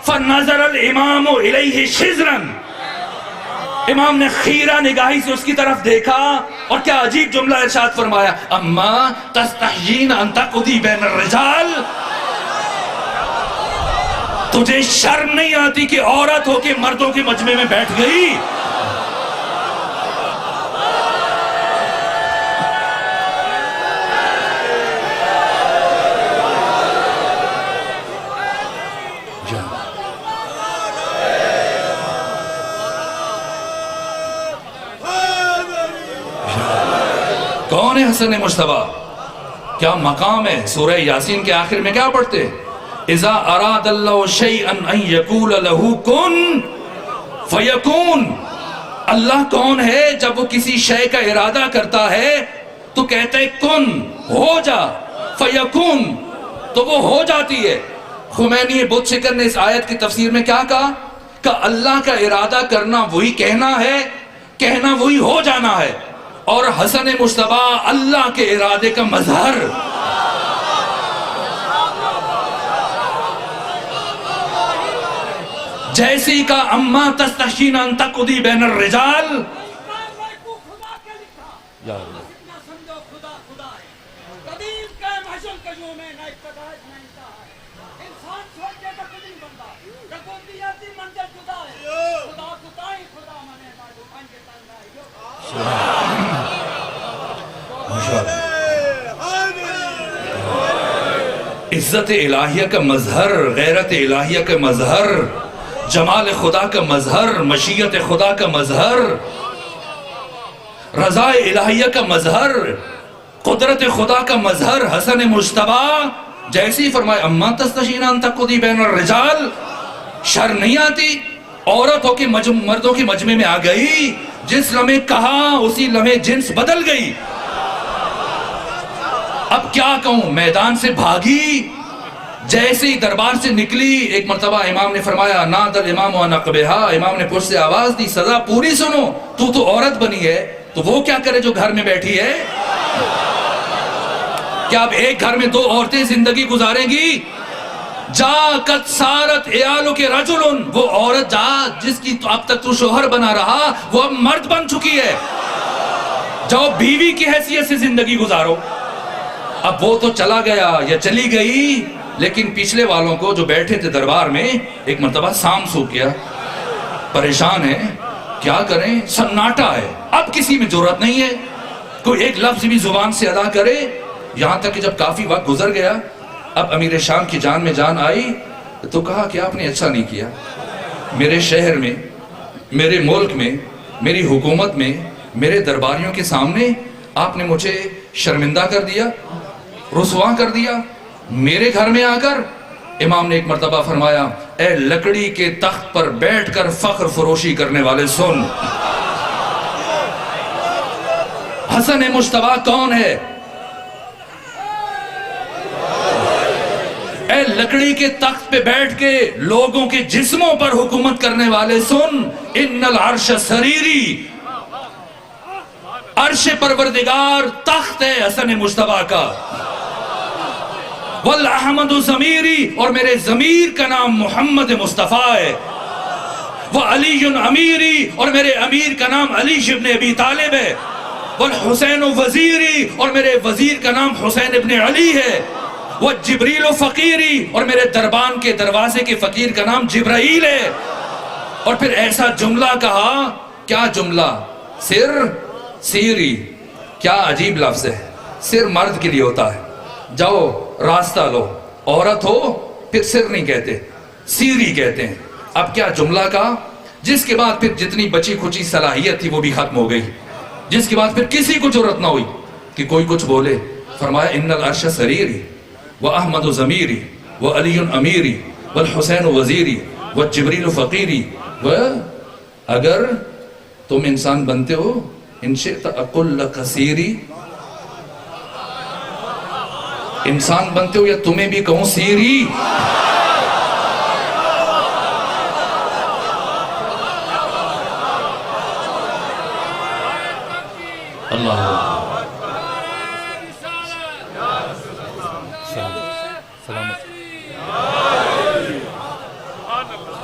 فنظر الامام الیہ شزرا، امام نے خیرہ نگاہی سے اس کی طرف دیکھا اور کیا عجیب جملہ ارشاد فرمایا، اما تستحیین ان تقضی بین الرجال، تجھے شرم نہیں آتی کہ عورت ہو کے مردوں کے مجمع میں بیٹھ گئی؟ کون ہے حسن مجتبیٰ؟ کیا مقام ہے؟ سورہ یاسین کے آخر میں کیا پڑھتے؟ اذا اراد اللہ شیئا ان یقول له کن فیکون. اللہ کون ہے؟ جب وہ کسی شے کا ارادہ کرتا ہے تو کہتا ہے کن، ہو جا، فیکون، تو وہ ہو جاتی ہے. خمینی بت شکر نے اس آیت کی تفسیر میں کیا کہا؟ کہ اللہ کا ارادہ کرنا وہی کہنا ہے، کہنا وہی ہو جانا ہے. اور حسن مجتبیٰ اللہ کے ارادے کا مظہر. جیسی کا اما تستحشین ان تقضی بین الرجال. عزت الہیہ کا مظہر، غیرت الہیہ کا مظہر، جمال خدا کا مظہر، مشیت خدا کا مظہر، رضا الہیہ کا مظہر، قدرت خدا کا مظہر حسن مجتبیٰ. جیسی فرمائے اما تستحشین ان تقضی بین الرجال، شرم نہیں آتی؟ عورت ہو کے مردوں کے مجمع میں آ گئی، جس لمحے کہا اسی لمحے جنس بدل گئی. اب کیا کہوں، میدان سے بھاگی، جیسے ہی دربار سے نکلی ایک مرتبہ امام نے فرمایا نادى الامام ونقبہا، امام نے پشت سے آواز دی سزا پوری سنو، تو عورت بنی ہے تو وہ کیا کرے جو گھر میں بیٹھی ہے؟ کیا اب ایک گھر میں دو عورتیں زندگی گزاریں گی؟ جا قد سارت عیالو کے رجل، وہ عورت جا جس کی اب تک تو شوہر بنا رہا وہ اب مرد بن چکی ہے، جاؤ بیوی کی حیثیت سے زندگی گزارو. اب وہ تو چلا گیا یا چلی گئی، لیکن پچھلے والوں کو جو بیٹھے تھے دربار میں ایک مرتبہ سام سو کیا، پریشان ہے، کیا کریں، سناٹا ہے. اب کسی میں جرأت نہیں ہے کوئی ایک لفظ بھی زبان سے ادا کرے. یہاں تک کہ جب کافی وقت گزر گیا، اب امیر شام کی جان میں جان آئی تو کہا کہ آپ نے اچھا نہیں کیا، میرے شہر میں، میرے ملک میں، میری حکومت میں، میرے درباریوں کے سامنے آپ نے مجھے شرمندہ کر دیا، رسوا کر دیا. میرے گھر میں آ کر امام نے ایک مرتبہ فرمایا اے لکڑی کے تخت پر بیٹھ کر فخر فروشی کرنے والے سن. حسن مجتبیٰ کون ہے؟ اے لکڑی کے تخت پہ بیٹھ کے لوگوں کے جسموں پر حکومت کرنے والے سن. ان العرش سریری، عرش پروردگار تخت ہے حسن مجتبیٰ کا. والاحمد ضمیری، اور میرے ضمیر کا نام محمد مصطفیٰ ہے. وعلی امیری، اور میرے امیر کا نام علی ابن ابی طالب ہے، والحسین وزیری، اور میرے وزیر کا نام حسین ابن علی ہے، وجبریل فقیری، اور میرے دربان کے دروازے کے فقیر کا نام جبرائیل ہے۔ اور پھر ایسا جملہ کہا، کیا جملہ؟ سر سیری، کیا عجیب لفظ ہے۔ سر مرد کے لیے ہوتا ہے، جاؤ راستہ لو، عورت ہو پھر سر نہیں کہتے، سیری کہتے ہیں۔ اب کیا جملہ کہا، جس کے بعد پھر جتنی بچی کھچی صلاحیت تھی وہ بھی ختم ہو گئی، جس کے بعد پھر کسی کو جرأت نہ ہوئی کہ کوئی کچھ بولے۔ فرمایا ان العرش سریری واحمد ضمیری وعلی امیری والحسین وزیری وجبریل فقیری۔ اگر تم انسان بنتے ہو، ان شئت اقل لک سیری، انسان بنتے ہو یا تمہیں بھی کہوں سیری؟ اللہ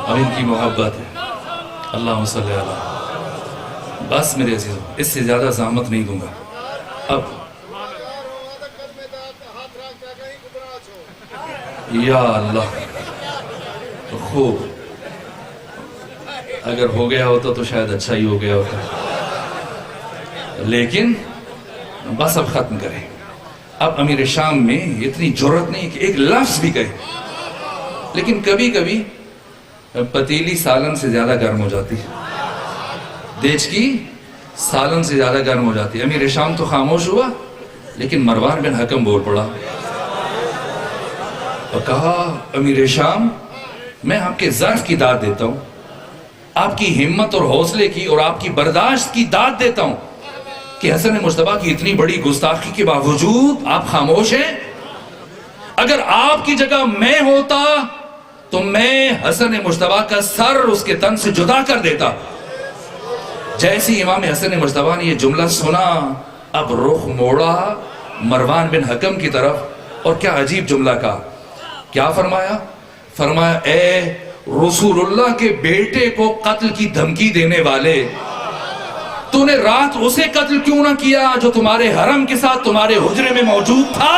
امین کی محبت ہے۔ اللہم صلی اللہ۔ بس میرے عزیزوں، اس سے زیادہ زحمت نہیں دوں گا۔ اب یا اللہ، خوب، اگر ہو گیا ہوتا تو شاید اچھا ہی ہو گیا ہوتا، لیکن بس اب ختم کریں۔ اب امیر شام میں اتنی جرأت نہیں کہ ایک لفظ بھی کہے، لیکن کبھی کبھی پتیلی سالن سے زیادہ گرم ہو جاتی ہے، دیچ کی سالن سے زیادہ گرم ہو جاتی ہے۔ امیر شام تو خاموش ہوا، لیکن مروان بن حکم بول پڑا اور کہا، امیر شام، میں آپ کے ضعف کی داد دیتا ہوں، آپ کی ہمت اور حوصلے کی اور آپ کی برداشت کی داد دیتا ہوں کہ حسن مجتبیٰ کی اتنی بڑی گستاخی کے باوجود آپ خاموش ہیں۔ اگر آپ کی جگہ میں ہوتا تو میں حسن مجتبیٰ کا سر اس کے تن سے جدا کر دیتا۔ جیسی امام حسن مجتبیٰ نے یہ جملہ سنا، اب رخ موڑا مروان بن حکم کی طرف، اور کیا عجیب جملہ کہا۔ کیا فرمایا؟ فرمایا، اے رسول اللہ کے بیٹے کو قتل کی دھمکی دینے والے، تو نے رات اسے قتل کیوں نہ کیا جو تمہارے حرم کے ساتھ تمہارے حجرے میں موجود تھا؟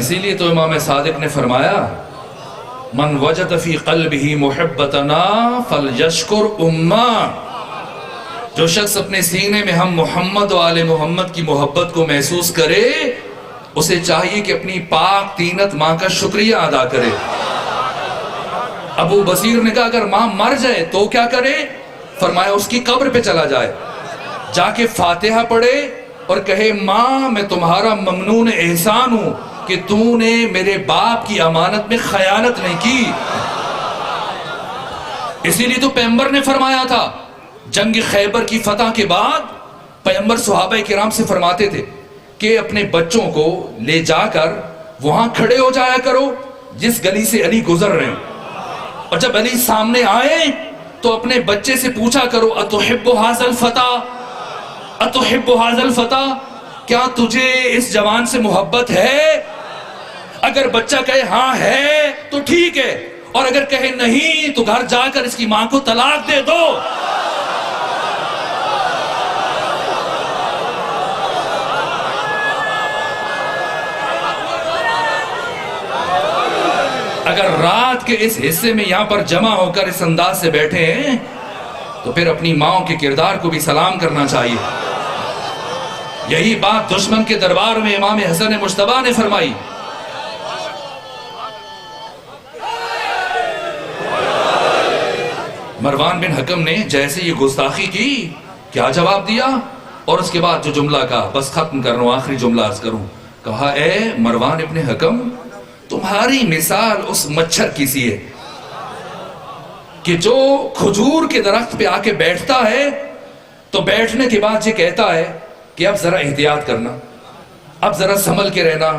اسی لیے تو امام صادق نے فرمایا، من وجد فی قلبہ محبتنا فلیشکر امہ، جو شخص اپنے سینے میں ہم محمد و آل محمد کی محبت کو محسوس کرے، اسے چاہیے کہ اپنی پاک تینت ماں کا شکریہ ادا کرے۔ ابو بصیر نے کہا اگر ماں مر جائے تو کیا کرے؟ فرمایا اس کی قبر پہ چلا جائے، جا کے فاتحہ پڑھے اور کہے، ماں میں تمہارا ممنون احسان ہوں کہ تو نے میرے باپ کی امانت میں خیانت نہیں کی۔ اسی لیے تو پیغمبر نے فرمایا تھا، جنگ خیبر کی فتح کے بعد پیغمبر صحابہ کرام سے فرماتے تھے کہ اپنے بچوں کو لے جا کر وہاں کھڑے ہو جایا کرو جس گلی سے علی گزر رہے ہیں، اور جب علی سامنے آئے تو اپنے بچے سے پوچھا کرو، اتحب ھذا الفتى، اتحب ھذا الفتى، کیا تجھے اس جوان سے محبت ہے؟ اگر بچہ کہے ہاں ہے تو ٹھیک ہے، اور اگر کہے نہیں تو گھر جا کر اس کی ماں کو طلاق دے دو۔ اگر رات کے اس حصے میں یہاں پر جمع ہو کر اس انداز سے بیٹھے ہیں تو پھر اپنی ماں کے کردار کو بھی سلام کرنا چاہیے۔ یہی بات دشمن کے دربار میں امام حسن مجتبیٰ نے فرمائی۔ مروان بن حکم نے جیسے یہ گستاخی کی، کیا جواب دیا؟ اور اس کے بعد جو جملہ کہا، بس ختم کر رہا ہوں، آخری جملہ عرض کروں، کہا، اے مروان ابن حکم، تمہاری مثال اس مچھر کی سی ہے کہ جو کھجور کے درخت پہ آ کے بیٹھتا ہے تو بیٹھنے کے بعد یہ کہتا ہے کہ اب ذرا احتیاط کرنا، اب ذرا سنبھل کے رہنا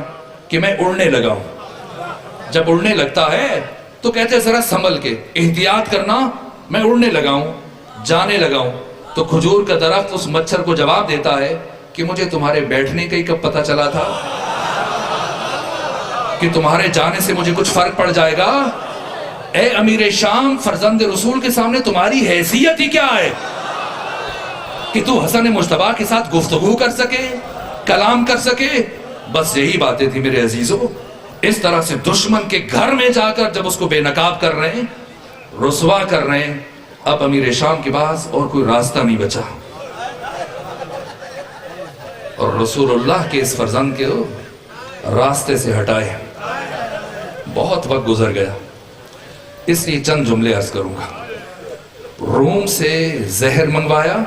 کہ میں اڑنے لگا ہوں۔ جب اڑنے لگتا ہے تو کہتے ہیں ذرا سنبھل کے احتیاط کرنا، میں اڑنے لگا ہوں، جانے لگا ہوں۔ تو کھجور کا درخت اس مچھر کو جواب دیتا ہے کہ مجھے تمہارے بیٹھنے کا ہی کب پتہ چلا تھا کہ تمہارے جانے سے مجھے کچھ فرق پڑ جائے گا۔ اے امیر شام، فرزند رسول کے سامنے تمہاری حیثیت ہی کیا ہے کہ تو حسن مجتبیٰ کے ساتھ گفتگو کر سکے، کلام کر سکے؟ بس یہی باتیں تھی میرے عزیزو۔ اس طرح سے دشمن کے گھر میں جا کر جب اس کو بے نقاب کر رہے ہیں، رسوا کر رہے ہیں، اب امیر شام کے پاس اور کوئی راستہ نہیں بچا، اور رسول اللہ کے اس فرزند کے راستے سے ہٹائے۔ بہت وقت گزر گیا، اس لیے چند جملے عرض کروں گا۔ روم سے زہر منگوایا،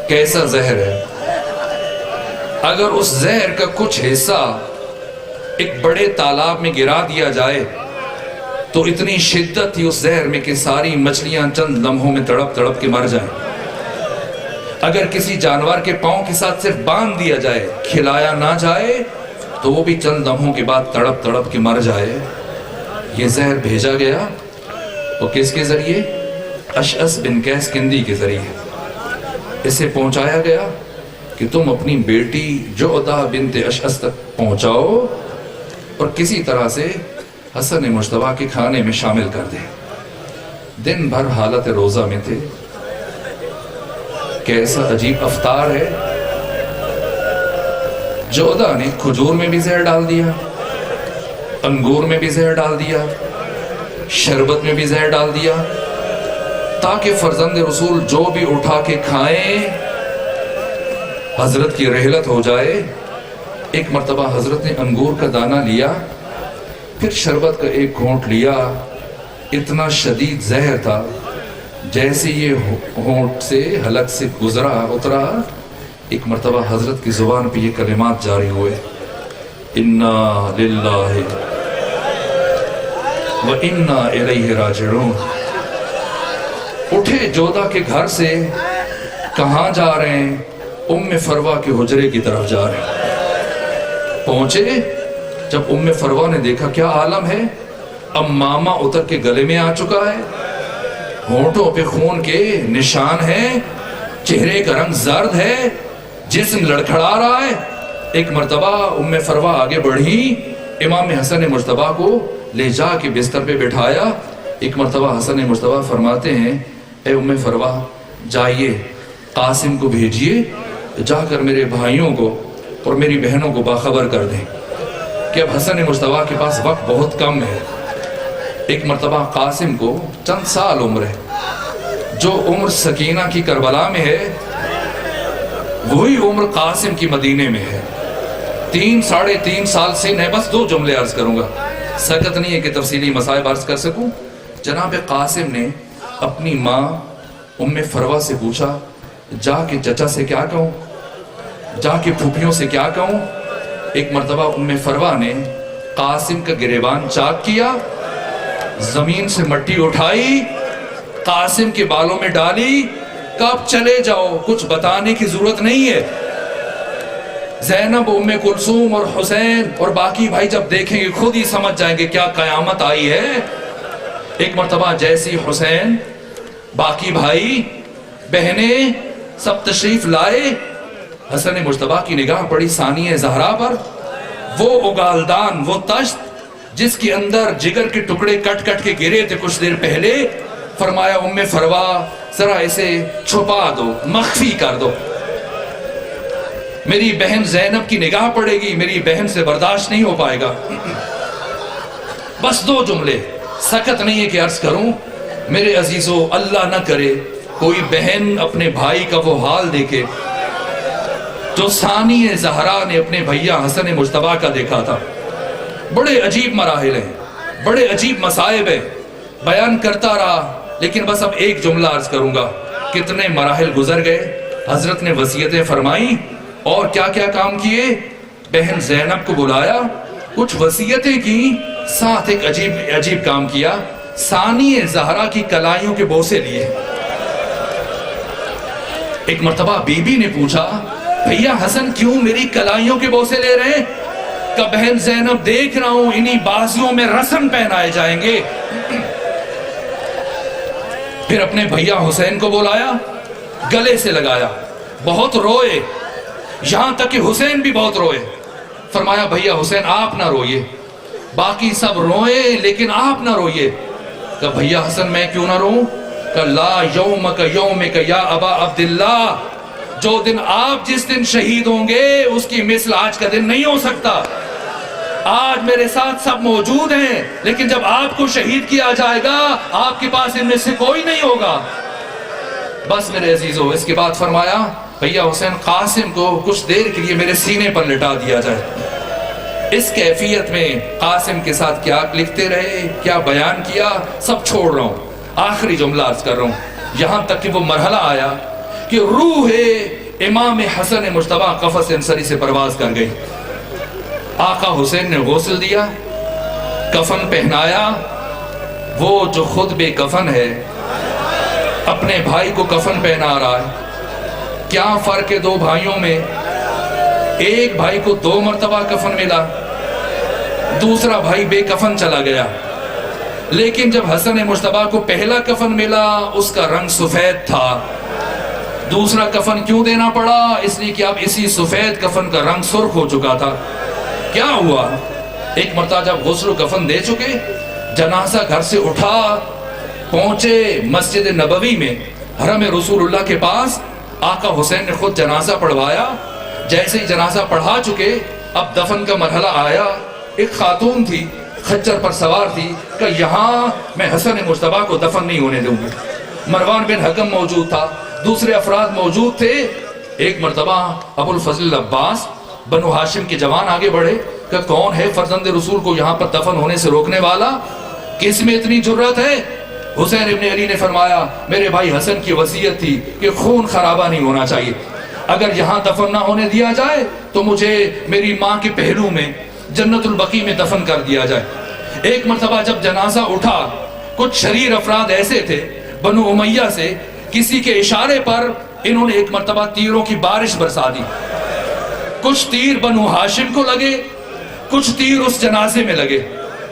کیسا زہر ہے؟ اگر اس زہر کا کچھ حصہ ایک بڑے تالاب میں گرا دیا جائے تو اتنی شدت تھی اس زہر میں کہ ساری مچھلیاں چند لمحوں میں تڑپ تڑپ کے مر جائیں۔ اگر کسی جانور کے پاؤں کے ساتھ صرف باندھ دیا جائے، کھلایا نہ جائے، تو وہ بھی چند لمحوں کے بعد تڑپ تڑپ کے مر جائے۔ یہ زہر بھیجا گیا، اور کس کے ذریعے؟ اشعث بن قیس کندی کے ذریعے اسے پہنچایا گیا کہ تم اپنی بیٹی جعدہ بنت اشعث تک پہنچاؤ اور کسی طرح سے حسن مجتبیٰ کے کھانے میں شامل کر دیں۔ دن بھر حالت روزہ میں تھے، کیسا عجیب افطار ہے۔ جعدہ نے کھجور میں بھی زہر ڈال دیا، انگور میں بھی زہر ڈال دیا، شربت میں بھی زہر ڈال دیا، تاکہ فرزند رسول جو بھی اٹھا کے کھائیں حضرت کی رحلت ہو جائے۔ ایک مرتبہ حضرت نے انگور کا دانہ لیا، پھر شربت کا ایک گھونٹ لیا، اتنا شدید زہر تھا، جیسے یہ ہونٹ سے حلق سے گزرا اترا، ایک مرتبہ حضرت کی زبان پہ یہ کلمات جاری ہوئے، انا للہ و انا الیہ راجعون۔ اٹھے جعدہ کے گھر سے، کہاں جا رہے ہیں؟ ام فروہ کے حجرے کی طرف جا رہے ہیں۔ پہنچے، جب ام فروہ نے دیکھا کیا عالم ہے، اب ماما اتر کے گلے میں آ چکا ہے، ہونٹوں پہ خون کے نشان ہیں، چہرے کا رنگ زرد ہے، جسم لڑکھڑا رہا ہے۔ ایک مرتبہ ام فروہ آگے بڑھی، امام حسن مجتبیٰ کو لے جا کے بستر پہ بٹھایا۔ ایک مرتبہ حسن مجتبیٰ فرماتے ہیں، اے ام فروہ جائیے قاسم کو بھیجیے، جا کر میرے بھائیوں کو اور میری بہنوں کو باخبر کر دیں کہ اب حسن مجتبیٰ کے پاس وقت بہت کم ہے۔ ایک مرتبہ قاسم کو چند سال عمر ہے، جو عمر سکینہ کی کربلا میں ہے وہی عمر قاسم کی مدینے میں ہے۔ 3-3.5 سال سے میں بس 2 جملے عرض کروں گا، سکت نہیں ہے کہ تفصیلی مسائل عرض کر سکوں۔ جناب قاسم نے اپنی ماں ام فروہ سے پوچھا، جا کے چچا سے کیا کہوں، جا کے پھوپھیوں سے کیا کہوں؟ ایک مرتبہ ام فروہ نے قاسم کا گریبان چاک کیا، زمین سے مٹی اٹھائی، قاسم کے بالوں میں ڈالی، کب چلے جاؤ، کچھ بتانے کی ضرورت نہیں ہے۔ زینب، ام کلثوم اور حسین اور باقی بھائی جب دیکھیں گے خود ہی سمجھ جائیں گے کیا قیامت آئی ہے۔ ایک مرتبہ جیسی حسین، باقی بھائی بہنیں سب تشریف لائے، حسن مجتبیٰ کی نگاہ پڑی ثانیہ زہرا پر، وہ اگالدان، وہ تشت جس کے اندر جگر کے ٹکڑے کٹ کٹ کے گرے تھے کچھ دیر پہلے۔ فرمایا ام فروہ ذرا اسے چھپا دو، مخفی کر دو، میری بہن زینب کی نگاہ پڑے گی، میری بہن سے برداشت نہیں ہو پائے گا۔ بس 2 جملے، سکت نہیں ہے کہ عرض کروں۔ میرے عزیزو، اللہ نہ کرے کوئی بہن اپنے بھائی کا وہ حال دیکھے جو ثانیہ زہرا نے اپنے بھیا حسن مجتبیٰ کا دیکھا تھا۔ بڑے عجیب مراحل ہیں، بڑے عجیب مصائب ہیں، بیان کرتا رہا لیکن بس اب ایک جملہ عرض کروں گا۔ کتنے مراحل گزر گئے، حضرت نے وصیتیں فرمائی اور کیا کیا کام کیے۔ بہن زینب کو بلایا، کچھ وصیتیں کی، ساتھ ایک عجیب کام کیا، ثانی زہرا کی کلائیوں کے بوسے لیے۔ ایک مرتبہ بی بی نے پوچھا بھیا حسن کیوں میری کلائیوں کے بوسے لے رہے ہیں؟ کہ بہن زینب دیکھ رہا ہوں انہی بازیوں میں رسن پہنائے جائیں گے۔ پھر اپنے بھیا حسین کو بلایا، گلے سے لگایا، بہت روئے، یہاں تک کہ حسین بھی بہت روئے۔ فرمایا بھیا حسین آپ نہ روئیے، باقی سب روئے لیکن آپ نہ روئیے۔ کہ بھیا حسن میں کیوں نہ روؤں؟ کہ لا یومک یومک یا ابا عبداللہ، جو دن آپ جس دن شہید ہوں گے اس کی مثل آج کا دن نہیں ہو سکتا۔ آج میرے ساتھ سب موجود ہیں لیکن جب آپ کو شہید کیا جائے گا آپ کے پاس ان میں سے کوئی نہیں ہوگا۔ بس میرے عزیزو، اس کے بعد فرمایا بھیا حسین قاسم کو کچھ دیر کے لیے میرے سینے پر لٹا دیا جائے۔ اس کیفیت میں قاسم کے ساتھ کیا لکھتے رہے، کیا بیان کیا، سب چھوڑ رہا ہوں، آخری جملہ عرض کر رہا ہوں، یہاں تک کہ وہ مرحلہ آیا کہ روح امام حسن مجتبی قفس انصری سے پرواز کر گئی۔ آقا حسین نے غسل دیا، کفن پہنایا، وہ جو خود بے کفن ہے اپنے بھائی کو کفن پہنا رہا ہے۔ کیا فرق ہے دو بھائیوں میں؟ ایک بھائی کو 2 مرتبہ کفن ملا، دوسرا بھائی بے کفن چلا گیا۔ لیکن جب حسن مجتبی کو پہلا کفن ملا اس کا رنگ سفید تھا، دوسرا کفن کیوں دینا پڑا؟ اس لیے کہ اب اسی سفید کفن کا رنگ سرخ ہو چکا تھا۔ کیا ہوا؟ ایک مرتبہ جب غسل و کفن دے چکے، جنازہ گھر سے اٹھا، پہنچے مسجد نبوی میں، حرم رسول اللہ کے پاس، آقا حسین نے خود جنازہ پڑھوایا۔ جیسے ہی جنازہ پڑھا چکے اب دفن کا مرحلہ آیا، ایک خاتون تھی خچر پر سوار تھی کہ یہاں میں حسن مجتبی کو دفن نہیں ہونے دوں گی۔ مروان بن حکم موجود تھا، دوسرے افراد موجود تھے۔ ایک مرتبہ ابو الفضل عباس بنو ہاشم کے جوان آگے بڑھے کہ کون ہے فرزند رسول کو یہاں پر دفن ہونے سے روکنے والا؟ کس میں اتنی جرت ہے؟ حسین ابن علی نے فرمایا میرے بھائی حسن کی وصیت تھی کہ خون خرابہ نہیں ہونا چاہیے، اگر یہاں دفن نہ ہونے دیا جائے تو مجھے میری ماں کے پہلو میں جنت البقیع میں دفن کر دیا جائے۔ ایک مرتبہ جب جنازہ اٹھا، کچھ شریر افراد ایسے تھے بنو امیہ سے، کسی کے اشارے پر انہوں نے ایک مرتبہ تیروں کی بارش برسا دی۔ کچھ تیر بنو ہاشم کو لگے، کچھ تیر اس جنازے میں لگے۔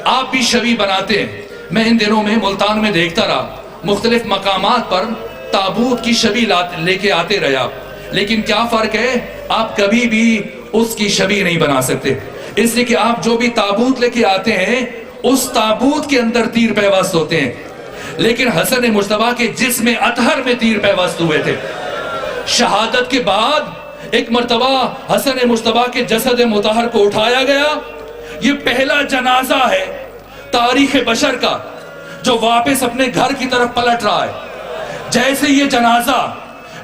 آپ بھی شبیہ بناتے ہیں، میں ان دنوں میں ملتان میں دیکھتا رہا، مختلف مقامات پر تابوت کی شبیہ لے کے آتے رہا، لیکن کیا فرق ہے؟ آپ کبھی بھی اس کی شبیہ نہیں بنا سکتے، اس لیے کہ آپ جو بھی تابوت لے کے آتے ہیں اس تابوت کے اندر تیر پیوست ہوتے ہیں، لیکن حسن مجتبی کے جسم اطہر میں تیر پیوست ہوئے تھے۔ شہادت کے بعد ایک مرتبہ حسن مجتبی کے جسد مطہر کو اٹھایا گیا۔ یہ پہلا جنازہ ہے تاریخ بشر کا جو واپس اپنے گھر کی طرف پلٹ رہا ہے۔ جیسے یہ جنازہ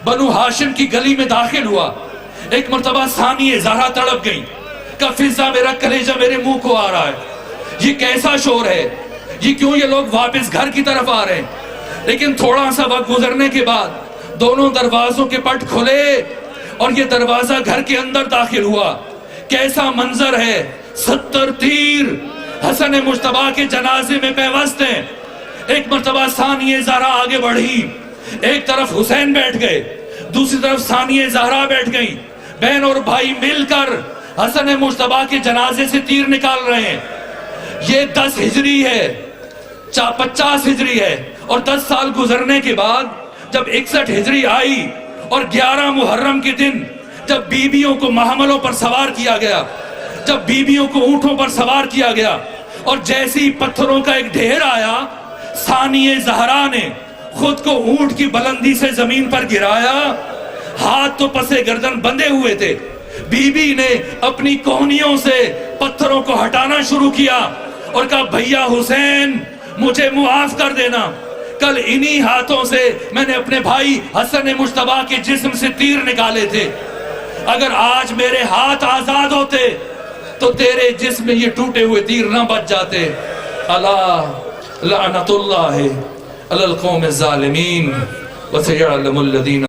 بنو ہاشم کی گلی میں داخل ہوا، ایک مرتبہ ثانی زہرا تڑپ گئی کہ فضا میرا کلیجہ میرے منہ کو آ رہا ہے، یہ کیسا شور ہے، یہ کیوں یہ لوگ واپس گھر کی طرف آ رہے ہیں؟ لیکن تھوڑا سا وقت گزرنے کے بعد دونوں دروازوں کے پٹ کھلے اور یہ دروازہ گھر کے اندر داخل ہوا۔ کیسا منظر ہے، 70 تیر حسن مجتبی کے جنازے میں پیوست ہیں۔ ایک مرتبہ ثانی زہرا آگے بڑھی، ایک طرف حسین بیٹھ گئے، دوسری طرف ثانی زہرا بیٹھ گئی، بہن اور بھائی مل کر حسن مجتبی کے جنازے سے تیر نکال رہے ہیں۔ یہ 10 ہجری ہے، 50 ہجری ہے، اور 10 سال گزرنے کے بعد جب 61 ہجری آئی اور 11 محرم کے دن جب بیویوں کو محملوں پر سوار کیا گیا، جب بیویوں کو اونٹوں پر سوار کیا گیا اور جیسے ہی پتھروں کا ایک ڈھیر آیا، ثانی زہرا نے خود کو اونٹ کی بلندی سے زمین پر گرایا، ہاتھ تو پسے گردن بندھے ہوئے تھے، بیوی نے اپنی کوہنیوں سے پتھروں کو ہٹانا شروع کیا اور کہا بھیا حسین مجھے معاف کر دینا، کل انہی ہاتھوں سے میں نے اپنے بھائی حسن مجتبی کے جسم سے تیر نکالے تھے، اگر آج میرے ہاتھ آزاد ہوتے تو تیرے جسم میں یہ ٹوٹے ہوئے تیر نہ بچ جاتے۔ اللہ لعنت اللہ علی القوم الظالمین وسیعلم الذین